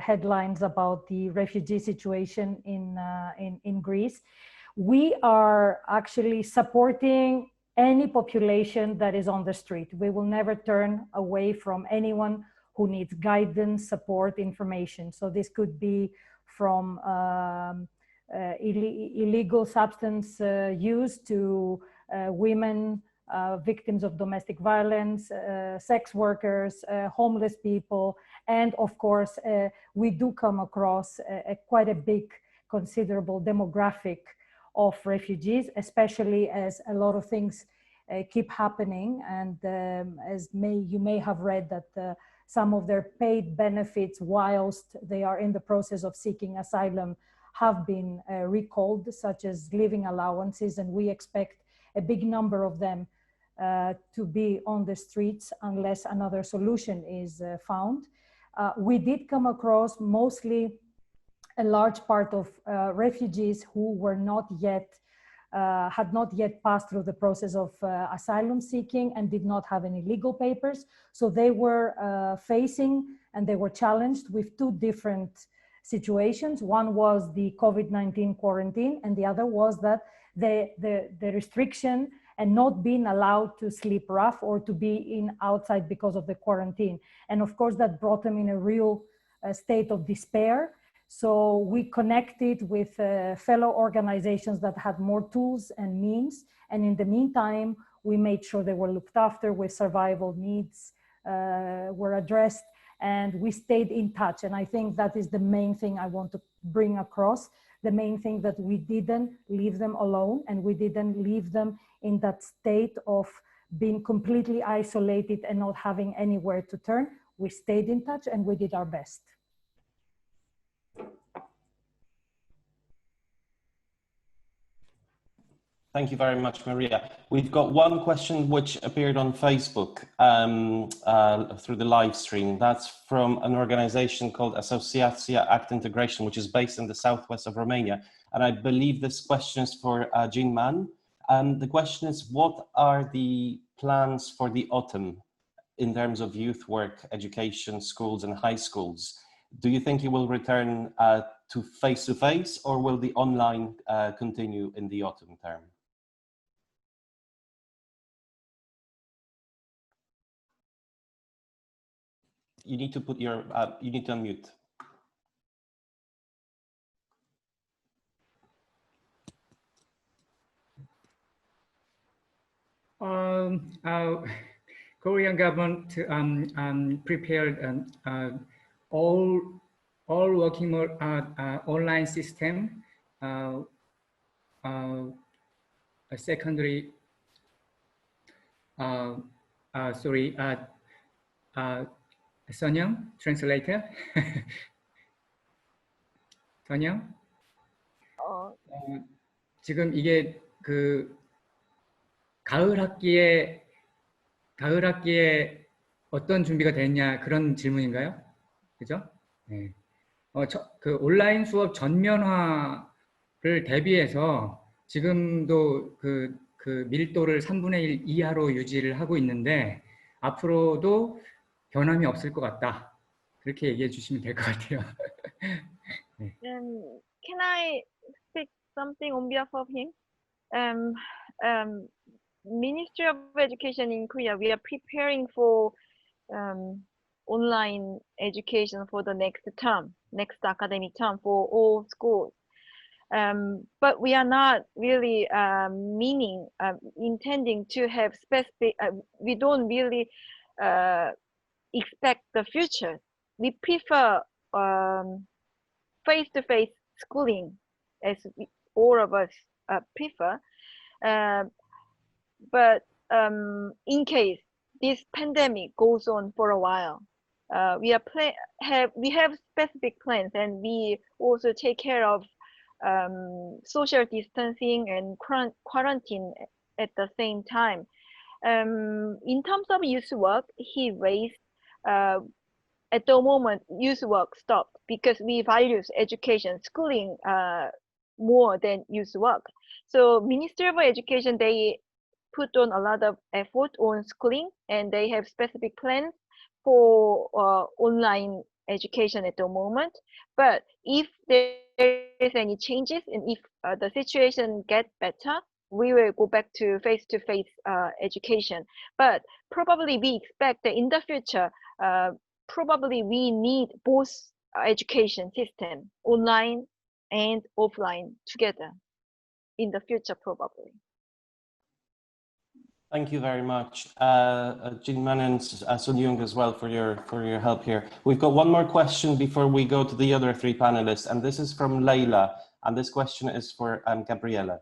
Speaker 5: headlines about the refugee situation in Greece. We are actually supporting any population that is on the street. We will never turn away from anyone who needs guidance, support, information. So this could be from illegal substance use to women, victims of domestic violence, sex workers, homeless people, and of course, we do come across quite a big, considerable demographic of refugees, especially as a lot of things keep happening. And as you may have read that some of their paid benefits whilst they are in the process of seeking asylum have been recalled, such as living allowances, and we expect a big number of them to be on the streets unless another solution is found. We did come across mostly a large part of refugees who were not yet, had not yet passed through the process of asylum seeking and did not have any legal papers. So they were facing and they were challenged with two different situations. One was the COVID-19 quarantine, and the other was that the restriction and not being allowed to sleep rough or to be in outside because of the quarantine. And of course, that brought them in a real state of despair. So we connected with fellow organizations that had more tools and means. And in the meantime, we made sure they were looked after, with survival needs were addressed, and we stayed in touch. And I think that is the main thing I want to bring across. The main thing, that we didn't leave them alone, and we didn't leave them in that state of being completely isolated and not having anywhere to turn. We stayed in touch and we did our best.
Speaker 7: Thank you very much, Maria. We've got one question which appeared on Facebook through the live stream. That's from an organization called Asociacja Act Integration, which is based in the southwest of Romania. And I believe this question is for Jean Mann. The question is, what are the plans for the autumn in terms of youth work, education, schools and high schools? Do you think you will return to face-to-face, or will the online continue in the autumn term? You need to put your, you need to unmute.
Speaker 4: Korean government prepared all working online system, a secondary, 선영, translator. 선영. 지금 이게 그 가을 학기에 어떤 준비가 됐냐, 그런 질문인가요? 그죠? 네. 그 온라인 수업 전면화를 대비해서 지금도 그 밀도를 3분의 1 이하로 유지를 하고 있는데 앞으로도 변함이 없을 것 같다. 그렇게 얘기해 주시면 될 것 같아요. 네.
Speaker 10: Can I speak something on behalf of him? Um, Ministry of Education in Korea, we are preparing for online education for the next term, next academic term for all schools. But we are not really intending to have specific, we don't really expect the future. We prefer face-to-face schooling, as all of us prefer. But in case this pandemic goes on for a while, we have specific plans, and we also take care of social distancing and quarantine at the same time. In terms of youth work, he raised at the moment youth work stopped because we value education, schooling more than youth work. So Ministry of Education, they put on a lot of effort on schooling, and they have specific plans for online education at the moment. But if there is any changes, and if the situation gets better, we will go back to face-to-face education. But probably we expect that in the future, probably we need both education system, online and offline, together in the future, probably.
Speaker 7: Thank you very much, Jinman and Sun Young as well for your help here. We've got one more question before we go to the other three panelists, and this is from Leila, and this question is for Gabriela.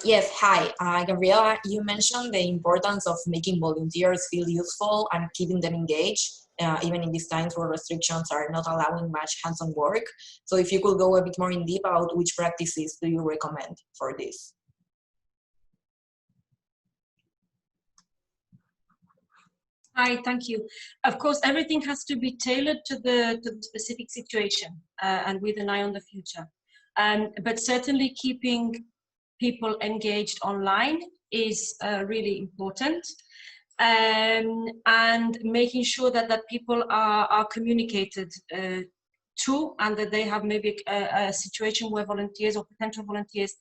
Speaker 11: Yes, hi, Gabriela. You mentioned the importance of making volunteers feel useful and keeping them engaged, even in these times where restrictions are not allowing much hands-on work. So if you could go a bit more in deep about which practices do you recommend for this?
Speaker 2: Hi, thank you. Of course, everything has to be tailored to the specific situation and with an eye on the future. But certainly keeping people engaged online is really important. And making sure that people are communicated to, and that they have maybe a situation where volunteers or potential volunteers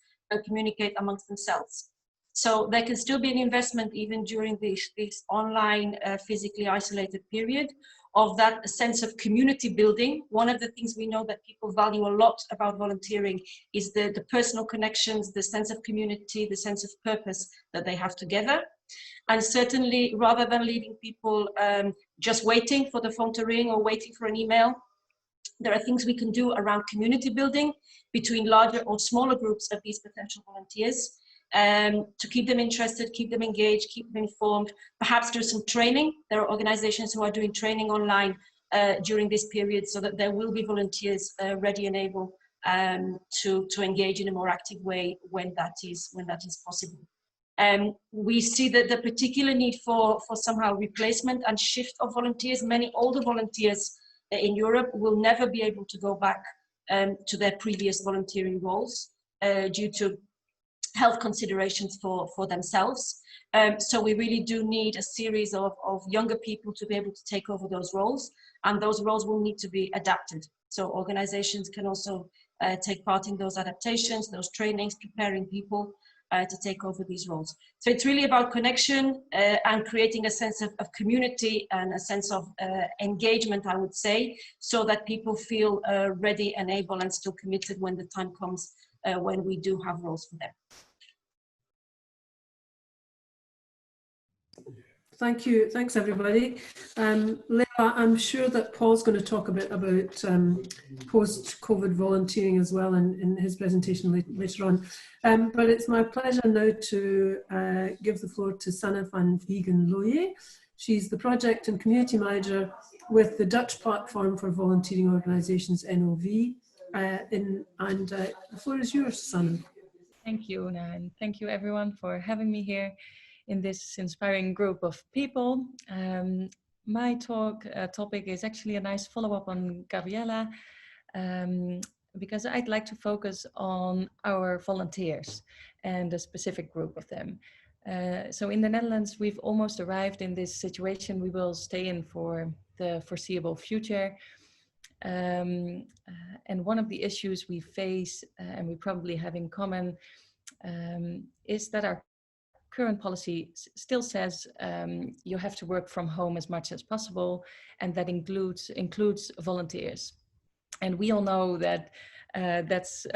Speaker 2: communicate amongst themselves. So there can still be an investment even during this online physically isolated period of that sense of community building. One of the things we know that people value a lot about volunteering is the personal connections, the sense of community, the sense of purpose that they have together. And certainly, rather than leaving people just waiting for the phone to ring or waiting for an email, there are things we can do around community building between larger or smaller groups of these potential volunteers. To keep them interested, keep them engaged, keep them informed, perhaps do some training. There are organizations who are doing training online during this period, so that there will be volunteers ready and able to engage in a more active way when that is possible. We see that the particular need for somehow replacement and shift of volunteers. Many older volunteers in Europe will never be able to go back to their previous volunteering roles due to health considerations for themselves. So we really do need a series of younger people to be able to take over those roles, and those roles will need to be adapted. So organizations can also take part in those adaptations, those trainings, preparing people to take over these roles. So it's really about connection and creating a sense of community and a sense of engagement, I would say, so that people feel ready and able and still committed when the time comes when we do have roles for them.
Speaker 1: Thank you. Thanks, everybody. Leila, I'm sure that Paul's going to talk a bit about post-COVID volunteering as well in his presentation later on. But it's my pleasure now to give the floor to Sanne van Wiegen-Looijen. She's the project and community manager with the Dutch platform for volunteering organisations, NOV. And the floor is yours, Sanne.
Speaker 12: Thank you, Una, and thank you everyone for having me here in this inspiring group of people. my talk topic is actually a nice follow-up on Gabriela, because I'd like to focus on our volunteers and a specific group of them. So in the Netherlands, we've almost arrived in this situation we will stay in for the foreseeable future. And one of the issues we face, and we probably have in common, is that our current policy still says you have to work from home as much as possible, and that includes volunteers. And we all know that that's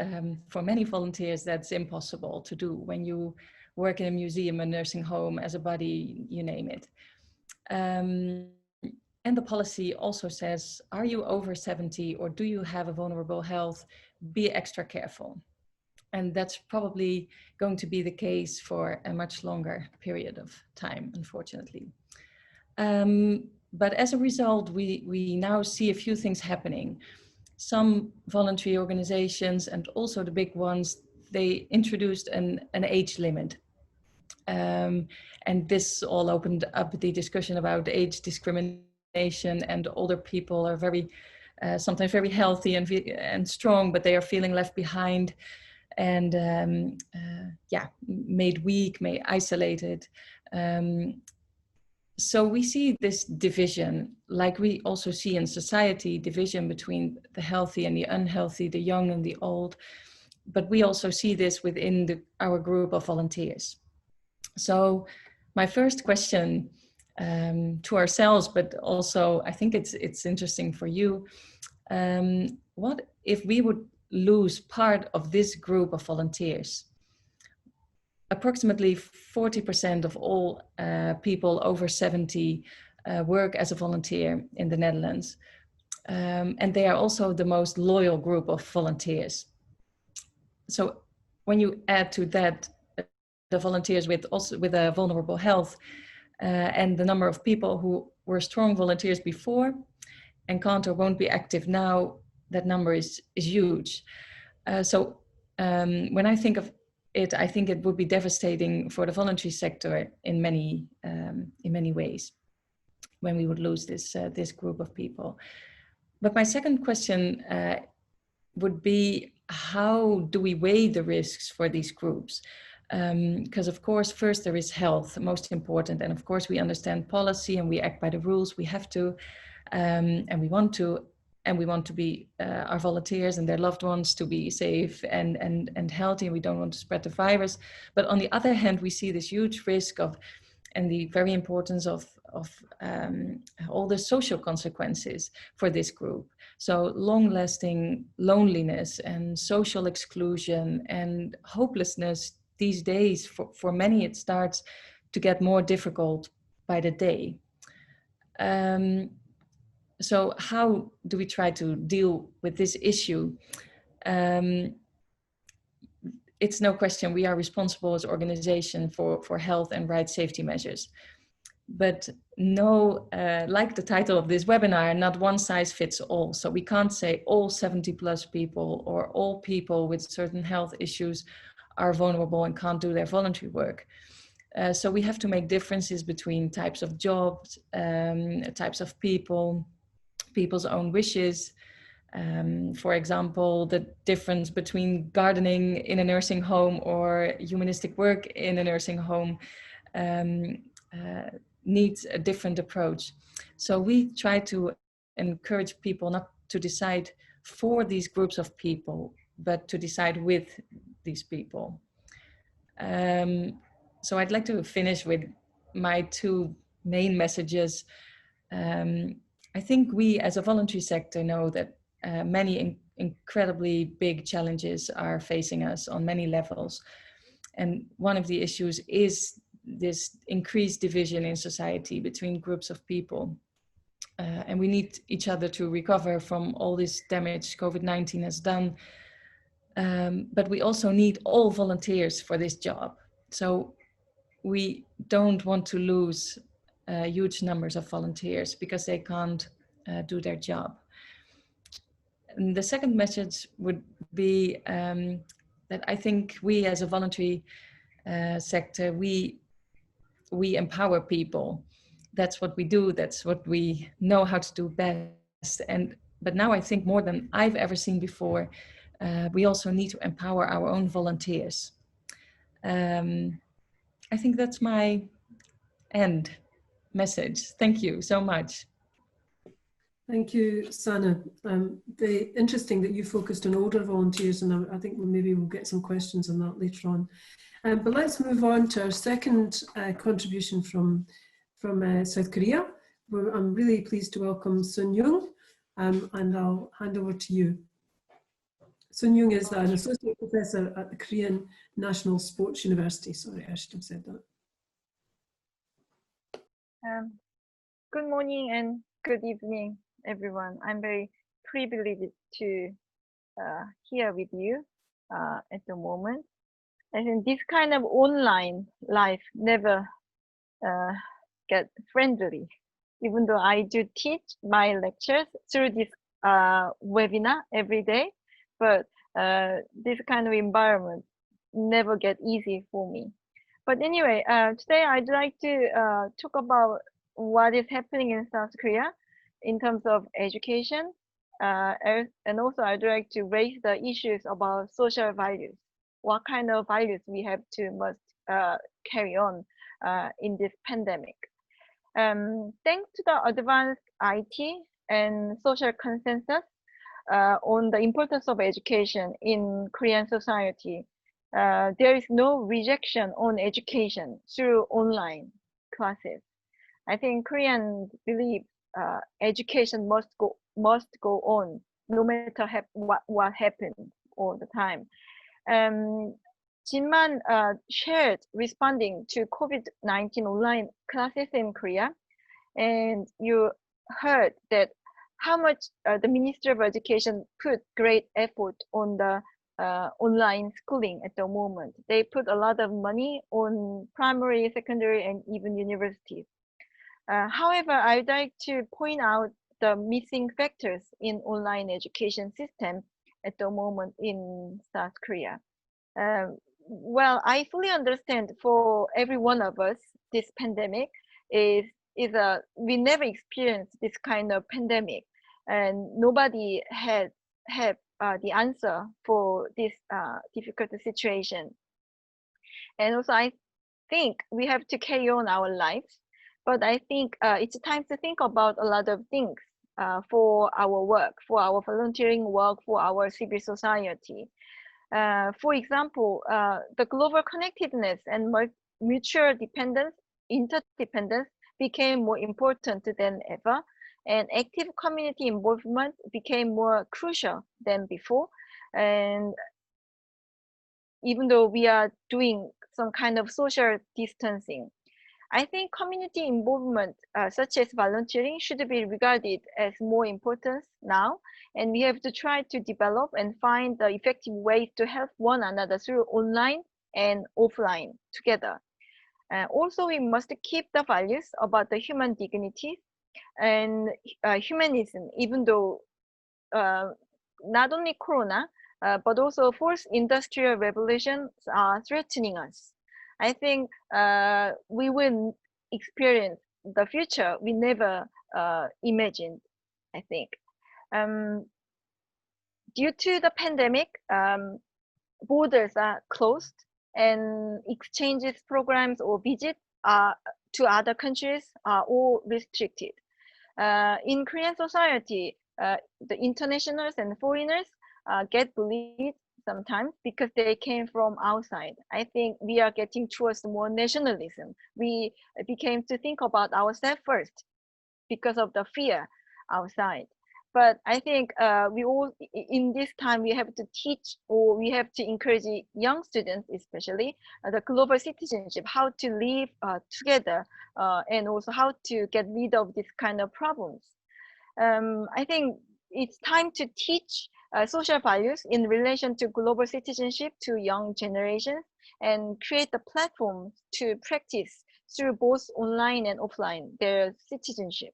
Speaker 12: for many volunteers that's impossible to do when you work in a museum, a nursing home, as a buddy, you name it. And the policy also says, are you over 70 or do you have a vulnerable health? Be extra careful. And that's probably going to be the case for a much longer period of time, unfortunately. But as a result, we now see a few things happening. Some voluntary organizations, and also the big ones, they introduced an age limit. And this all opened up the discussion about age discrimination, and older people are sometimes very healthy and strong, but they are feeling left behind and made weak, made isolated. So we see this division, like we also see in society, division between the healthy and the unhealthy, the young and the old. But we also see this within our group of volunteers. So my first question to ourselves, but also I think it's interesting for you. What if we would lose part of this group of volunteers? Approximately 40% of all people over 70 work as a volunteer in the Netherlands. And they are also the most loyal group of volunteers. So when you add to that the volunteers with a vulnerable health and the number of people who were strong volunteers before and can't or won't be active now, that number is huge. So when I think of it, I think it would be devastating for the voluntary sector in many ways when we would lose this group of people. But my second question would be, how do we weigh the risks for these groups? Because of course, first there is health, most important. And of course we understand policy and we act by the rules. We have to, and we want to be our volunteers and their loved ones to be safe and healthy. And we don't want to spread the virus. But on the other hand, we see this huge risk of, and the very importance of all the social consequences for this group. So long-lasting loneliness and social exclusion and hopelessness these days, for many, it starts to get more difficult by the day. So how do we try to deal with this issue? It's no question we are responsible as an organization for health and right safety measures. But no, like the title of this webinar, not one size fits all. So we can't say all 70 plus people or all people with certain health issues are vulnerable and can't do their voluntary work. So we have to make differences between types of jobs, types of people, people's own wishes. For example, the difference between gardening in a nursing home or humanistic work in a nursing home needs a different approach. So we try to encourage people not to decide for these groups of people, but to decide with these people. So I'd like to finish with my two main messages. I think we as a voluntary sector know that many incredibly big challenges are facing us on many levels. And one of the issues is this increased division in society between groups of people. And we need each other to recover from all this damage COVID-19 has done. But we also need all volunteers for this job. So we don't want to lose huge numbers of volunteers because they can't do their job. And the second message would be that I think we as a voluntary sector, we empower people. that's what we do. That's what we know how to do best. But now I think more than I've ever seen before, we also need to empower our own volunteers. I think that's my end message. Thank you so much.
Speaker 1: Thank you, Sana. Very interesting that you focused on older volunteers, and I think maybe we'll get some questions on that later on. But let's move on to our second contribution from South Korea. I'm really pleased to welcome Sun Young, and I'll hand over to you. Sun Young is an associate professor at the Korean National Sports University. Sorry, I should have said that.
Speaker 10: Good morning and good evening, everyone. I'm very privileged to here with you at the moment. I think this kind of online life never get friendly, even though I do teach my lectures through this webinar every day, but this kind of environment never get easy for me. But anyway, today I'd like to talk about what is happening in South Korea in terms of education, and also I'd like to raise the issues about social values. What kind of values we have to must carry on in this pandemic. Thanks to the advanced IT and social consensus on the importance of education in Korean society, there is no rejection on education through online classes. I think Koreans believe education must go on no matter what happens all the time. Jinman shared responding to COVID-19 online classes in Korea, and you heard that how much the Ministry of Education put great effort on the online schooling at the moment. They put a lot of money on primary, secondary, and even universities. However, I would like to point out the missing factors in online education system at the moment in South Korea. Well, I fully understand for every one of us, this pandemic is we never experienced this kind of pandemic, and nobody had the answer for this difficult situation. And also, I think we have to carry on our lives, but I think it's time to think about a lot of things for our work, for our volunteering work, for our civil society. For example, the global connectedness and mutual dependence, interdependence became more important than ever, and active community involvement became more crucial than before. And even though we are doing some kind of social distancing, I think community involvement, such as volunteering, should be regarded as more important now, and we have to try to develop and find the effective ways to help one another through online and offline together. Also, we must keep the values about the human dignity and humanism, even though not only Corona, but also fourth industrial revolutions are threatening us. I think we will experience the future we never imagined, I think. Due to the pandemic, borders are closed and exchanges programs or visits to other countries are all restricted. In Korean society, the internationals and foreigners get bullied sometimes because they came from outside. I think we are getting towards more nationalism. We became to think about ourselves first because of the fear outside. But I think we all, in this time, we have to teach, or we have to encourage young students, especially the global citizenship, how to live together, and also how to get rid of this kind of problems. I think it's time to teach social values in relation to global citizenship to young generations, and create a platform to practice through both online and offline their citizenship.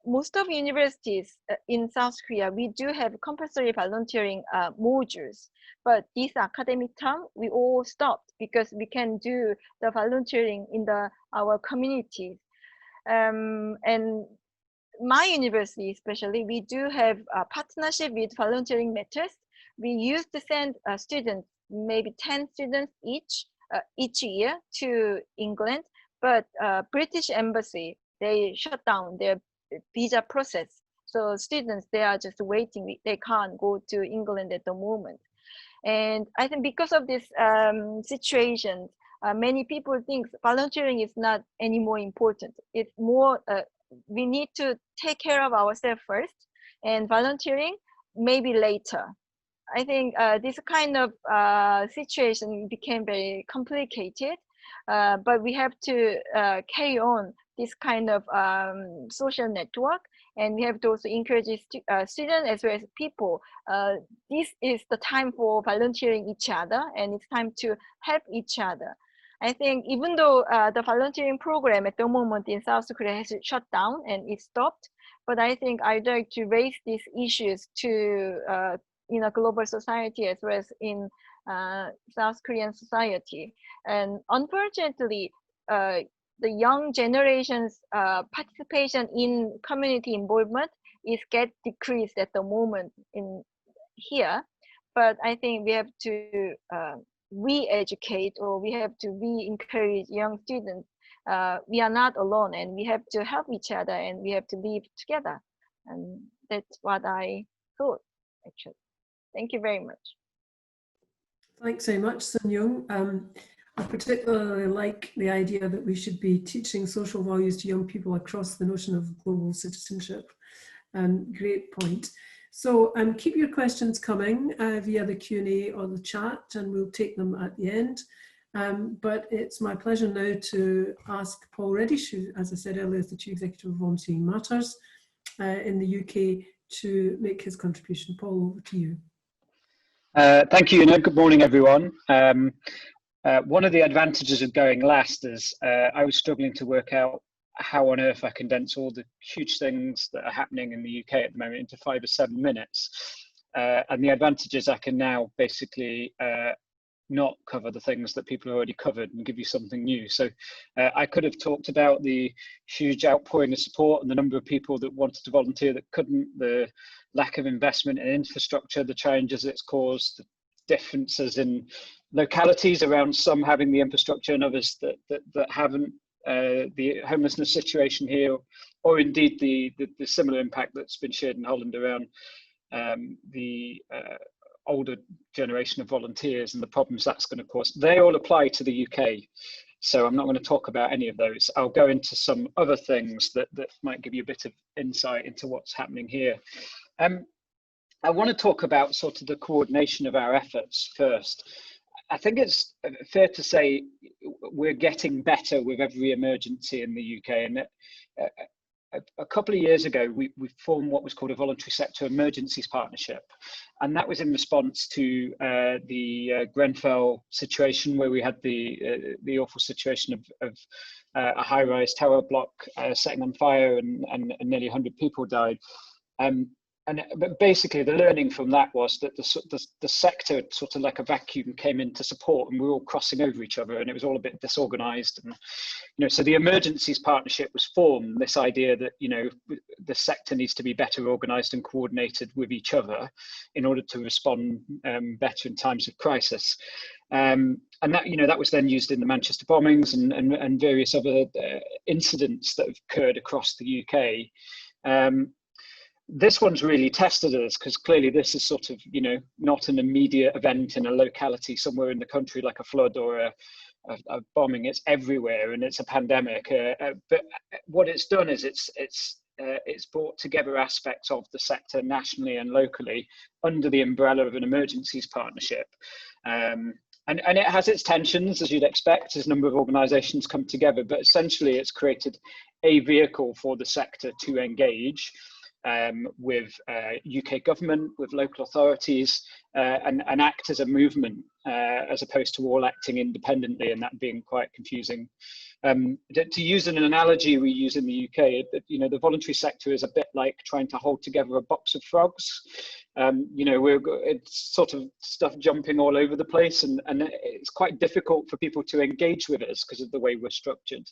Speaker 10: Most of universities in South Korea, we do have compulsory volunteering modules, but this academic term, we all stopped because we can do the volunteering in our communities. And my university especially, we do have a partnership with Volunteering Matters. We used to send students, maybe 10 students each year to England, but British Embassy, they shut down their visa process. So students, they are just waiting. They can't go to England at the moment. And I think because of this situation, many people think volunteering is not any more important. It's more, we need to take care of ourselves first, and volunteering maybe later. I think this kind of situation became very complicated, but we have to carry on this kind of social network, and we have to also encourage students as well as people. This is the time for volunteering each other, and it's time to help each other. I think even though the volunteering program at the moment in South Korea has shut down and it stopped, but I think I'd like to raise these issues to in a global society as well as in South Korean society. And unfortunately, the young generation's participation in community involvement is get decreased at the moment in here. But I think we have to re-educate, or we have to re-encourage young students. We are not alone, and we have to help each other, and we have to live together. And that's what I thought, actually. Thank you very much.
Speaker 1: Thanks very much, Sun Young. I particularly like the idea that we should be teaching social values to young people across the notion of global citizenship. Great point. So keep your questions coming via the Q&A or the chat, and we'll take them at the end. But it's my pleasure now to ask Paul Reddish, who, as I said earlier, is the Chief Executive of Volunteering Matters in the UK, to make his contribution. Paul, over to you.
Speaker 6: Thank you, Una. Good morning, everyone. One of the advantages of going last is I was struggling to work out how on earth I condense all the huge things that are happening in the UK at the moment into 5 or 7 minutes. And the advantage is I can now basically not cover the things that people have already covered and give you something new. So I could have talked about the huge outpouring of support and the number of people that wanted to volunteer that couldn't, the lack of investment in infrastructure, the challenges it's caused, the differences in localities around some having the infrastructure and others that haven't, the homelessness situation here, or indeed the similar impact that's been shared in Holland around the older generation of volunteers and the problems that's going to cause. They all apply to the UK. So I'm not going to talk about any of those. I'll go into some other things that might give you a bit of insight into what's happening here. I want to talk about sort of the coordination of our efforts first. I think it's fair to say we're getting better with every emergency in the UK. And a couple of years ago, we formed what was called a Voluntary Sector Emergencies Partnership. And that was in response to the Grenfell situation, where we had the awful situation of a high-rise tower block setting on fire and nearly 100 people died. But basically, the learning from that was that the sector, sort of like a vacuum, came in to support, and we were all crossing over each other, and it was all a bit disorganized. And so the Emergencies Partnership was formed. This idea that the sector needs to be better organized and coordinated with each other in order to respond better in times of crisis. And that that was then used in the Manchester bombings and various other incidents that have occurred across the UK. This one's really tested us, because clearly this is sort of, not an immediate event in a locality somewhere in the country like a flood or a bombing. It's everywhere, and it's a pandemic. But what it's done is it's brought together aspects of the sector nationally and locally under the umbrella of an emergencies partnership. And it has its tensions, as you'd expect, as a number of organisations come together. But essentially, it's created a vehicle for the sector to engage with UK government, with local authorities, and act as a movement as opposed to all acting independently, and that being quite confusing. To use an analogy we use in the UK, the voluntary sector is a bit like trying to hold together a box of frogs. It's sort of stuff jumping all over the place, and it's quite difficult for people to engage with us because of the way we're structured.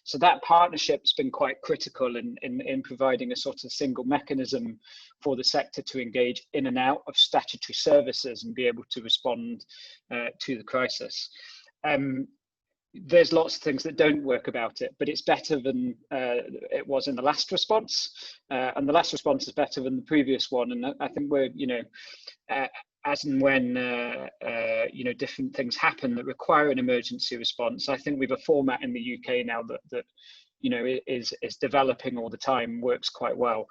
Speaker 6: So that partnership's been quite critical in providing a sort of single mechanism for the sector to engage in and out of statutory services and be able to respond to the crisis. There's lots of things that don't work about it, but it's better than it was in the last response, and the last response is better than the previous one. And I think we're, as and when different things happen that require an emergency response, I think we've a format in the UK now that is developing all the time, works quite well.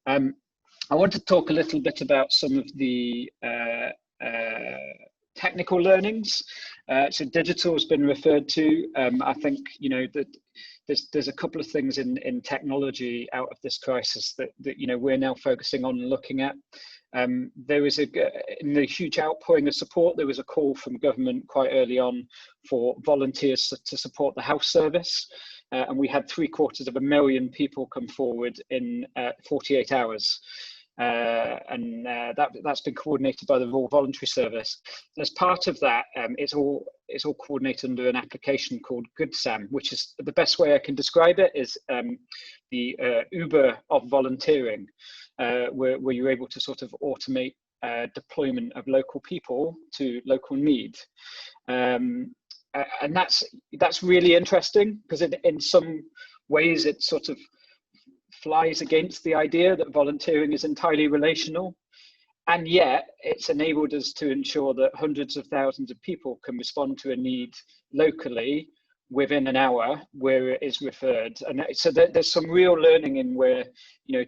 Speaker 6: I want to talk a little bit about some of the technical learnings. So digital has been referred to. I think that there's a couple of things in technology out of this crisis that we're now focusing on and looking at. There was in the huge outpouring of support, there was a call from government quite early on for volunteers to support the house service, and we had 750,000 people come forward in 48 hours. That's been coordinated by the Royal Voluntary Service. As part of that, it's all coordinated under an application called GoodSam, which is the best way I can describe it is the Uber of volunteering, where you're able to sort of automate deployment of local people to local need. And that's really interesting because in some ways it sort of flies against the idea that volunteering is entirely relational, and yet it's enabled us to ensure that hundreds of thousands of people can respond to a need locally within an hour where it is referred. And so there's some real learning in where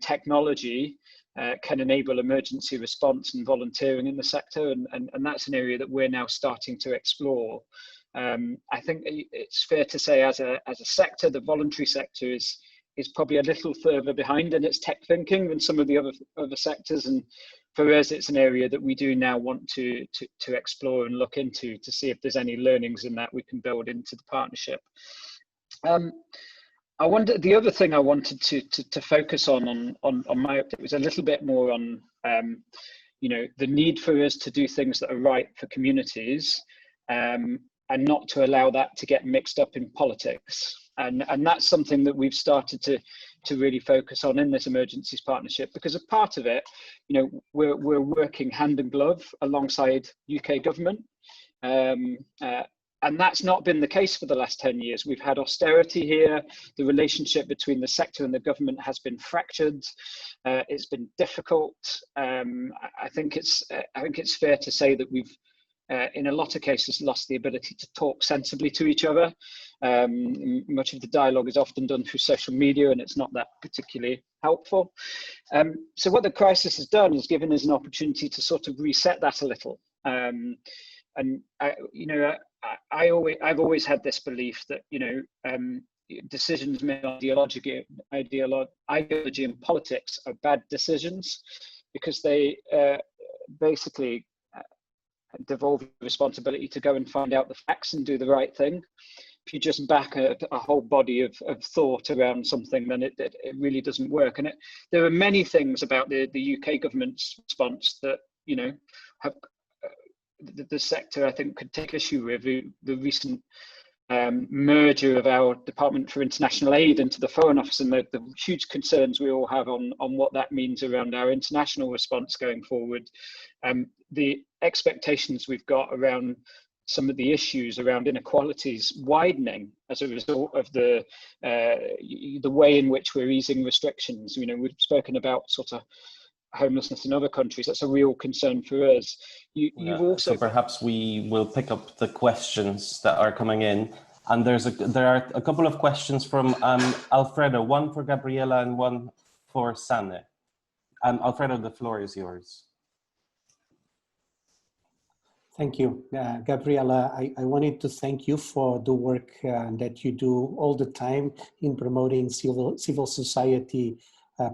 Speaker 6: technology can enable emergency response and volunteering in the sector, and that's an area that we're now starting to explore. I think it's fair to say as a sector, the voluntary sector is probably a little further behind in its tech thinking than some of the other sectors, and for us it's an area that we do now want to explore and look into to see if there's any learnings in that we can build into the partnership. The other thing I wanted to focus on my update was a little bit more on the need for us to do things that are right for communities, and not to allow that to get mixed up in politics. And that's something that we've started to really focus on in this emergencies partnership, because a part of it, we're working hand in glove alongside UK government. And that's not been the case for the last 10 years. We've had austerity here. The relationship between the sector and the government has been fractured. It's been difficult. I think it's fair to say that we've, in a lot of cases, lost the ability to talk sensibly to each other. Much of the dialogue is often done through social media, and it's not that particularly helpful. So what the crisis has done is given us an opportunity to sort of reset that a little. And I've always had this belief that decisions made on ideology and politics are bad decisions, because they basically devolve responsibility to go and find out the facts and do the right thing. If you just back a whole body of thought around something, then it really doesn't work. And there are many things about the UK government's response that have the sector, I think, could take issue with. The recent merger of our Department for International Aid into the Foreign Office, and the huge concerns we all have on what that means around our international response going forward. The expectations we've got around some of the issues around inequalities widening as a result of the way in which we're easing restrictions. We've spoken about sort of homelessness in other countries. That's a real concern for us. You've also,
Speaker 7: so perhaps we will pick up the questions that are coming in, and there are a couple of questions from Alfredo, one for Gabriela and one for Sanne. Alfredo, the floor is yours.
Speaker 8: Thank you. Gabriela, I wanted to thank you for the work that you do all the time in promoting civil society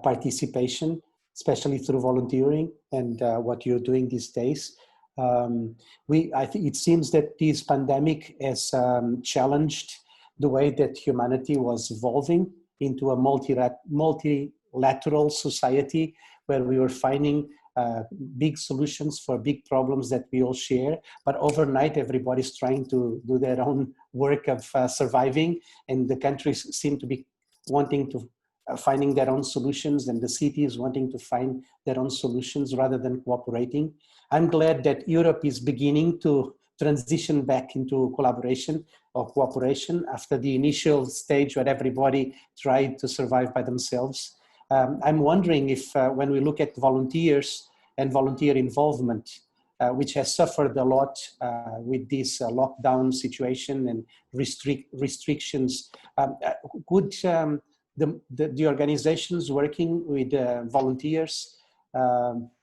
Speaker 8: participation, especially through volunteering and what you're doing these days. I think it seems that this pandemic has challenged the way that humanity was evolving into a multilateral society where we were finding big solutions for big problems that we all share. But overnight, everybody's trying to do their own work of surviving, and the countries seem to be wanting to finding their own solutions, and the cities wanting to find their own solutions rather than cooperating. I'm glad that Europe is beginning to transition back into collaboration or cooperation after the initial stage where everybody tried to survive by themselves. I'm wondering if when we look at volunteers and volunteer involvement, which has suffered a lot with this lockdown situation and restrictions, could the organizations working with volunteers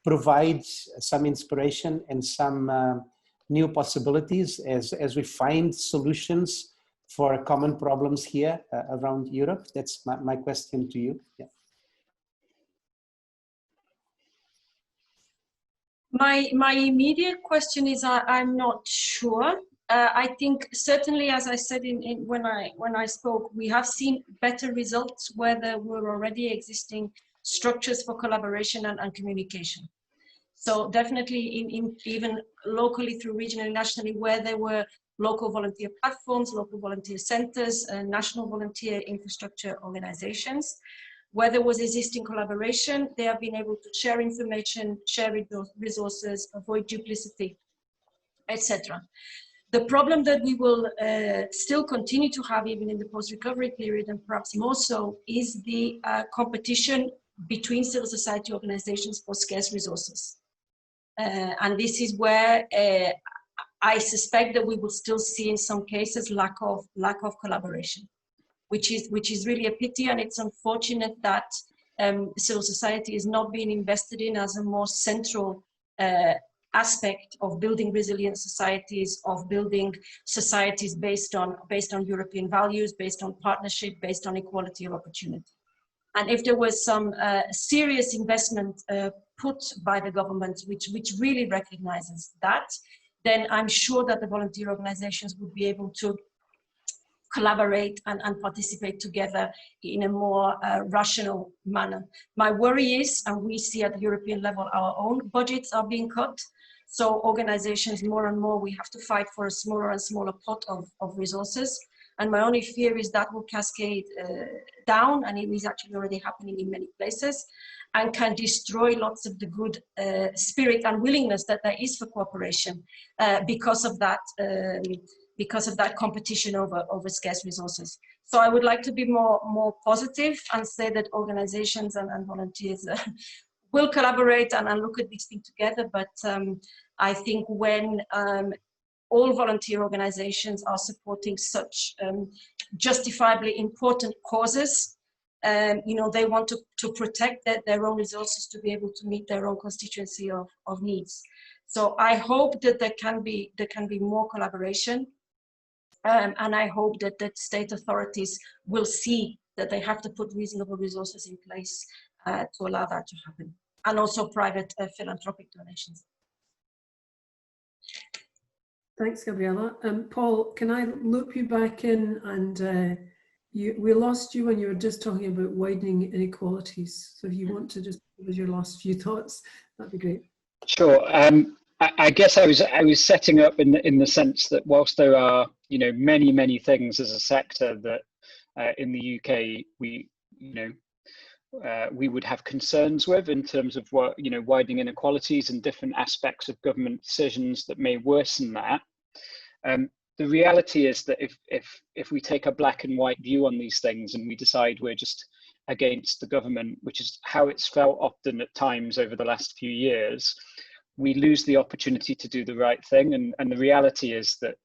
Speaker 8: provide some inspiration and some new possibilities as we find solutions for common problems here around Europe? That's my question to you. Yeah.
Speaker 2: My immediate question is I'm not sure. I think certainly, as I said when I spoke, we have seen better results where there were already existing structures for collaboration and communication. So definitely in even locally through regionally and nationally, where there were local volunteer platforms, local volunteer centers, national volunteer infrastructure organizations, where there was existing collaboration, they have been able to share information, share resources, avoid duplicity, etc. The problem that we will still continue to have even in the post-recovery period, and perhaps more so, is the competition between civil society organizations for scarce resources. And this is where I suspect that we will still see in some cases lack of collaboration, which is really a pity, and it's unfortunate that civil society is not being invested in as a more central aspect of building resilient societies, of building societies based on European values, based on partnership, based on equality of opportunity. And if there was some serious investment put by the government, which really recognizes that, then I'm sure that the volunteer organizations would be able to collaborate and participate together in a more rational manner. My worry is, and we see at the European level, our own budgets are being cut. So organizations, more and more, we have to fight for a smaller and smaller pot of resources. And my only fear is that will cascade down, and it is actually already happening in many places, and can destroy lots of the good spirit and willingness that there is for cooperation because of that competition over scarce resources. So I would like to be more positive and say that organizations and volunteers will collaborate and look at these things together. But I think when all volunteer organizations are supporting such justifiably important causes, they want to protect their own resources to be able to meet their own constituency of needs. So I hope that there can be more collaboration, and I hope that state authorities will see that they have to put reasonable resources in place to allow that to happen, and also private philanthropic donations.
Speaker 1: Thanks, Gabriela. Paul, can I loop you back in? And we lost you when you were just talking about widening inequalities. So if you want to just give us your last few thoughts, that'd be great.
Speaker 6: Sure. I guess I was setting up in the sense that whilst there are many things as a sector that in the UK we would have concerns with in terms of what widening inequalities and different aspects of government decisions that may worsen that. The reality is that if we take a black and white view on these things and we decide we're just against the government, which is how it's felt often at times over the last few years, we lose the opportunity to do the right thing. And the reality is that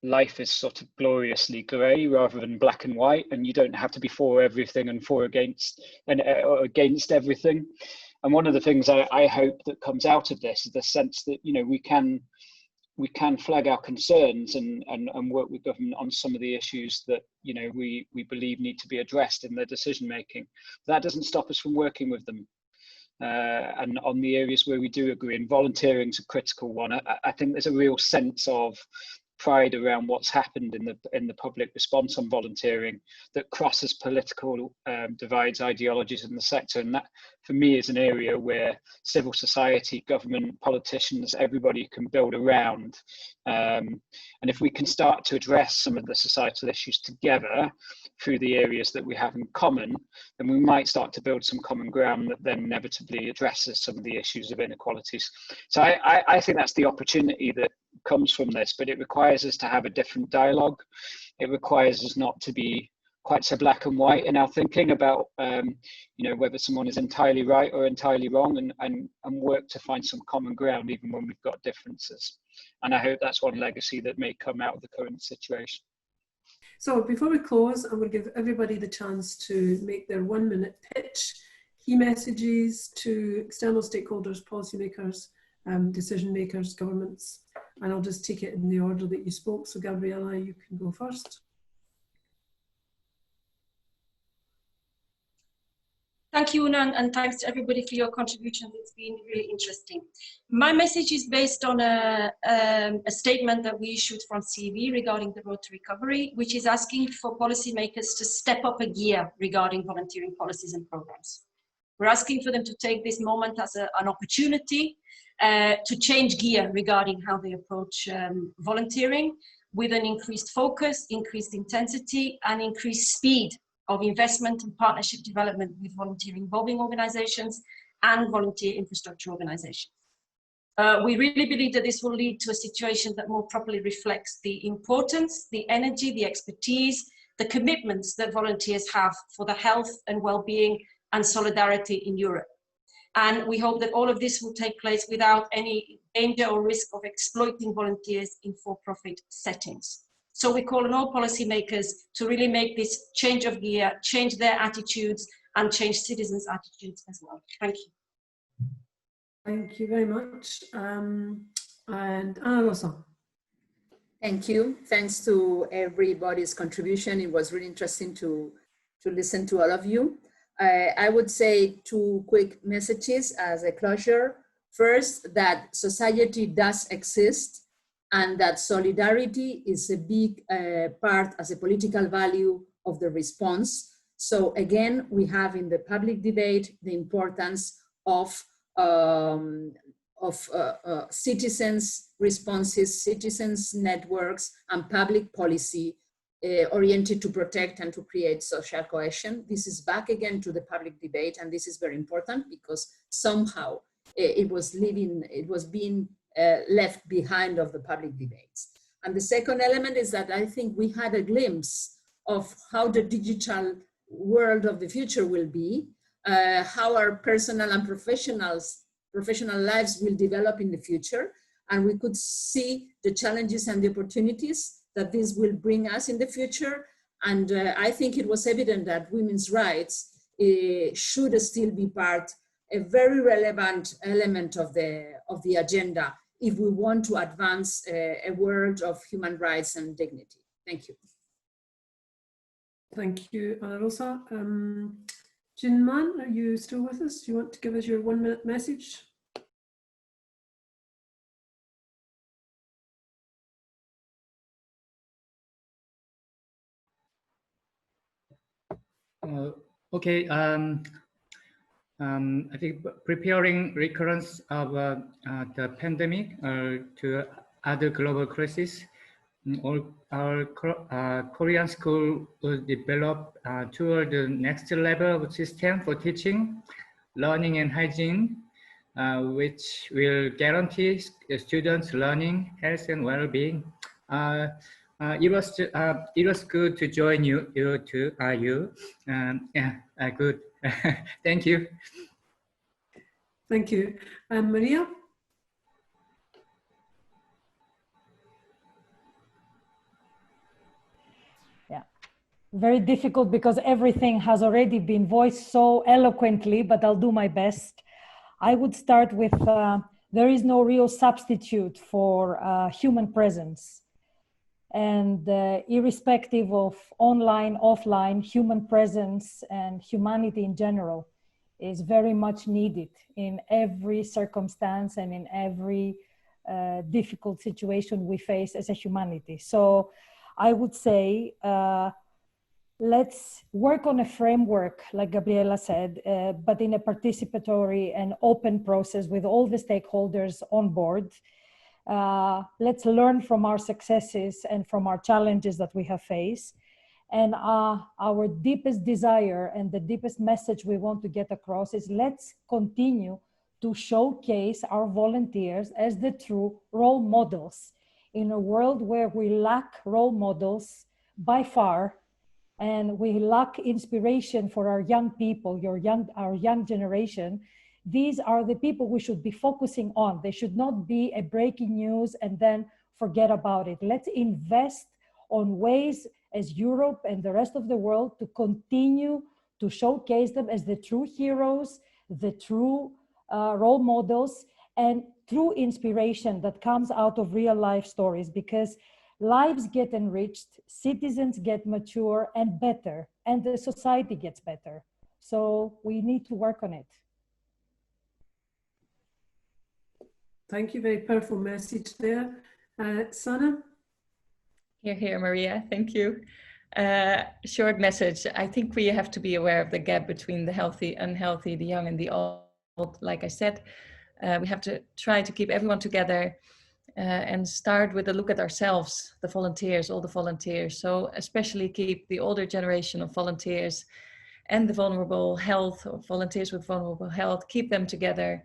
Speaker 6: life is sort of gloriously grey rather than black and white, and you don't have to be for everything and or against everything. And one of the things I hope that comes out of this is the sense that we can flag our concerns and work with government on some of the issues that we believe need to be addressed in their decision making. That doesn't stop us from working with them. and on the areas where we do agree, and volunteering is a critical one. I think there's a real sense of pride around what's happened in the public response on volunteering that crosses political divides, ideologies in the sector, and that for me is an area where civil society, government, politicians, everybody can build around. And if we can start to address some of the societal issues together through the areas that we have in common, then we might start to build some common ground that then inevitably addresses some of the issues of inequalities. So I think that's the opportunity that comes from this, but it requires us to have a different dialogue. It requires us not to be quite so black and white in our thinking about whether someone is entirely right or entirely wrong, and work to find some common ground even when we've got differences. And I hope that's one legacy that may come out of the current situation.
Speaker 1: So before we close, I'm going to give everybody the chance to make their 1-minute pitch, key messages to external stakeholders, policymakers, decision makers, governments, and I'll just take it in the order that you spoke. So Gabriella, you can go first.
Speaker 2: Thank you, Una, and thanks to everybody for your contributions. It's been really interesting. My message is based on a statement that we issued from CEV regarding the road to recovery, which is asking for policymakers to step up a gear regarding volunteering policies and programs. We're asking for them to take this moment as an opportunity to change gear regarding how they approach volunteering, with an increased focus, increased intensity, and increased speed of investment and partnership development with volunteer involving organizations and volunteer infrastructure organizations. We really believe that this will lead to a situation that more properly reflects the importance, the energy, the expertise, the commitments that volunteers have for the health and well-being and solidarity in Europe. And we hope that all of this will take place without any danger or risk of exploiting volunteers in for-profit settings. So we call on all policymakers to really make this change of gear, change their attitudes, and change citizens' attitudes as well. Thank you.
Speaker 1: Thank you very much. And Ana Rosa.
Speaker 3: Thank you. Thanks to everybody's contribution. It was really interesting to listen to all of you. I would say 2 quick messages as a closure. First, that society does exist, and that solidarity is a big part as a political value of the response. So again, we have in the public debate the importance of citizens' responses, citizens' networks, and public policy oriented to protect and to create social cohesion. This is back again to the public debate, and this is very important because somehow it was being left behind of the public debates. And the second element is that I think we had a glimpse of how the digital world of the future will be, how our personal and professional lives will develop in the future. And we could see the challenges and the opportunities that this will bring us in the future. And I think it was evident that women's rights should still be a very relevant element of the agenda if we want to advance a world of human rights and dignity. Thank you.
Speaker 1: Thank you, Ana Rosa. Jinman, are you still with us? Do you want to give us your 1-minute message?
Speaker 4: Okay. I think preparing recurrence of the pandemic to other global crises, our Korean school will develop toward the next level of system for teaching, learning, and hygiene, which will guarantee students' learning, health, and well-being. It was good to join you too. Yeah, good. Thank you.
Speaker 1: Thank you. Maria?
Speaker 5: Yeah, very difficult because everything has already been voiced so eloquently, but I'll do my best. I would start with there is no real substitute for human presence. And irrespective of online, offline, human presence and humanity in general is very much needed in every circumstance and in every difficult situation we face as a humanity. So I would say, let's work on a framework, like Gabriela said, but in a participatory and open process with all the stakeholders on board. Let's learn from our successes and from our challenges that we have faced. And our deepest desire and the deepest message we want to get across is let's continue to showcase our volunteers as the true role models in a world where we lack role models by far, and we lack inspiration for our young people, our young generation. These are the people we should be focusing on. They should not be a breaking news and then forget about it. Let's invest on ways as Europe and the rest of the world to continue to showcase them as the true heroes, the true role models, and true inspiration that comes out of real life stories, because lives get enriched, citizens get mature and better, and the society gets better. So we need to work on it.
Speaker 1: Thank you, very powerful message there. Sana?
Speaker 12: Here, Maria, thank you. Short message. I think we have to be aware of the gap between the healthy, unhealthy, the young and the old. Like I said, we have to try to keep everyone together and start with a look at ourselves, the volunteers, all the volunteers. So especially keep the older generation of volunteers and the vulnerable health, or volunteers with vulnerable health, keep them together.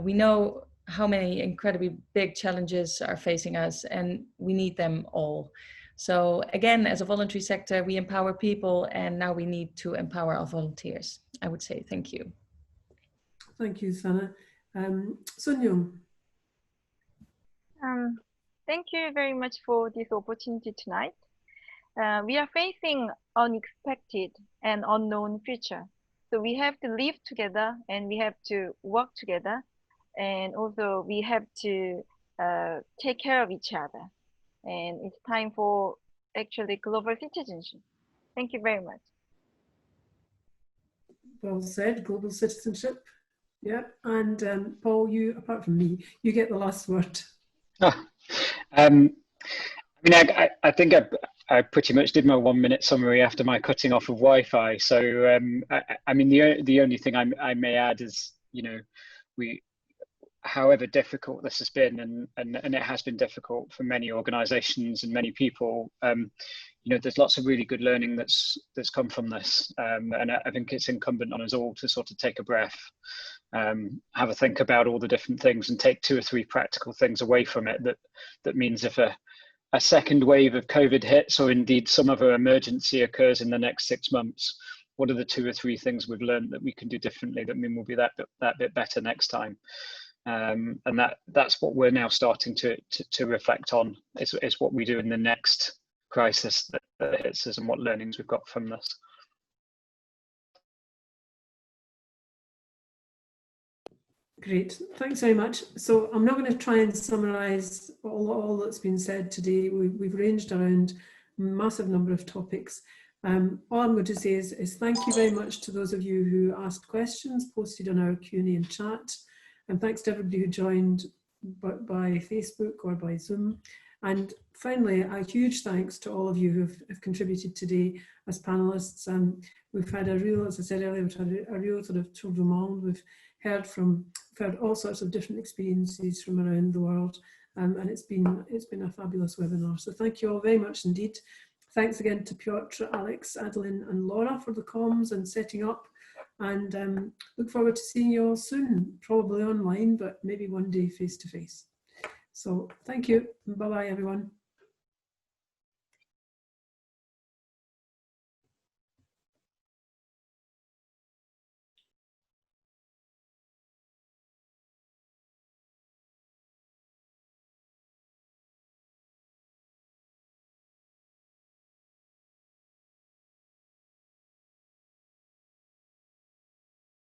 Speaker 12: We know how many incredibly big challenges are facing us, and we need them all. So again, as a voluntary sector, we empower people, and now we need to empower our volunteers. I would say thank you.
Speaker 1: Thank you, Sana. Sunyoung.
Speaker 10: Thank you very much for this opportunity tonight. We are facing unexpected and unknown future. So we have to live together and we have to work together. And also we have to take care of each other. And it's time for actually global citizenship. Thank you very much.
Speaker 1: Well said, global citizenship. Yeah, and Paul, you, apart from me, you get the last word.
Speaker 6: I mean, I think I pretty much did my 1 minute summary after my cutting off of Wi-Fi. So, I mean, the only thing I may add is, you know, however difficult this has been, and it has been difficult for many organisations and many people, you know, there's lots of really good learning that's come from this, and I think it's incumbent on us all to sort of take a breath, have a think about all the different things, and take 2 or 3 practical things away from it. That means if a second wave of COVID hits, or indeed some other emergency occurs in the next 6 months, what are the 2 or 3 things we've learned that we can do differently that mean we'll be that bit better next time? And that's what we're now starting to reflect on, is what we do in the next crisis that hits us, and what learnings we've got from this.
Speaker 1: Great, thanks very much. So I'm not going to try and summarise all that's been said today. We've ranged around a massive number of topics. All I'm going to say is thank you very much to those of you who asked questions posted on our Q&A and chat, and thanks to everybody who joined by Facebook or by Zoom. And finally, a huge thanks to all of you who have contributed today as panellists. We've had a real, as I said earlier, we've had a real sort of tour du monde. We've heard all sorts of different experiences from around the world, and it's been a fabulous webinar. So thank you all very much indeed. Thanks again to Piotr, Alex, Adeline and Laura for the comms and setting up, and look forward to seeing you all soon, probably online, but maybe one day face to face. So thank you, bye bye everyone.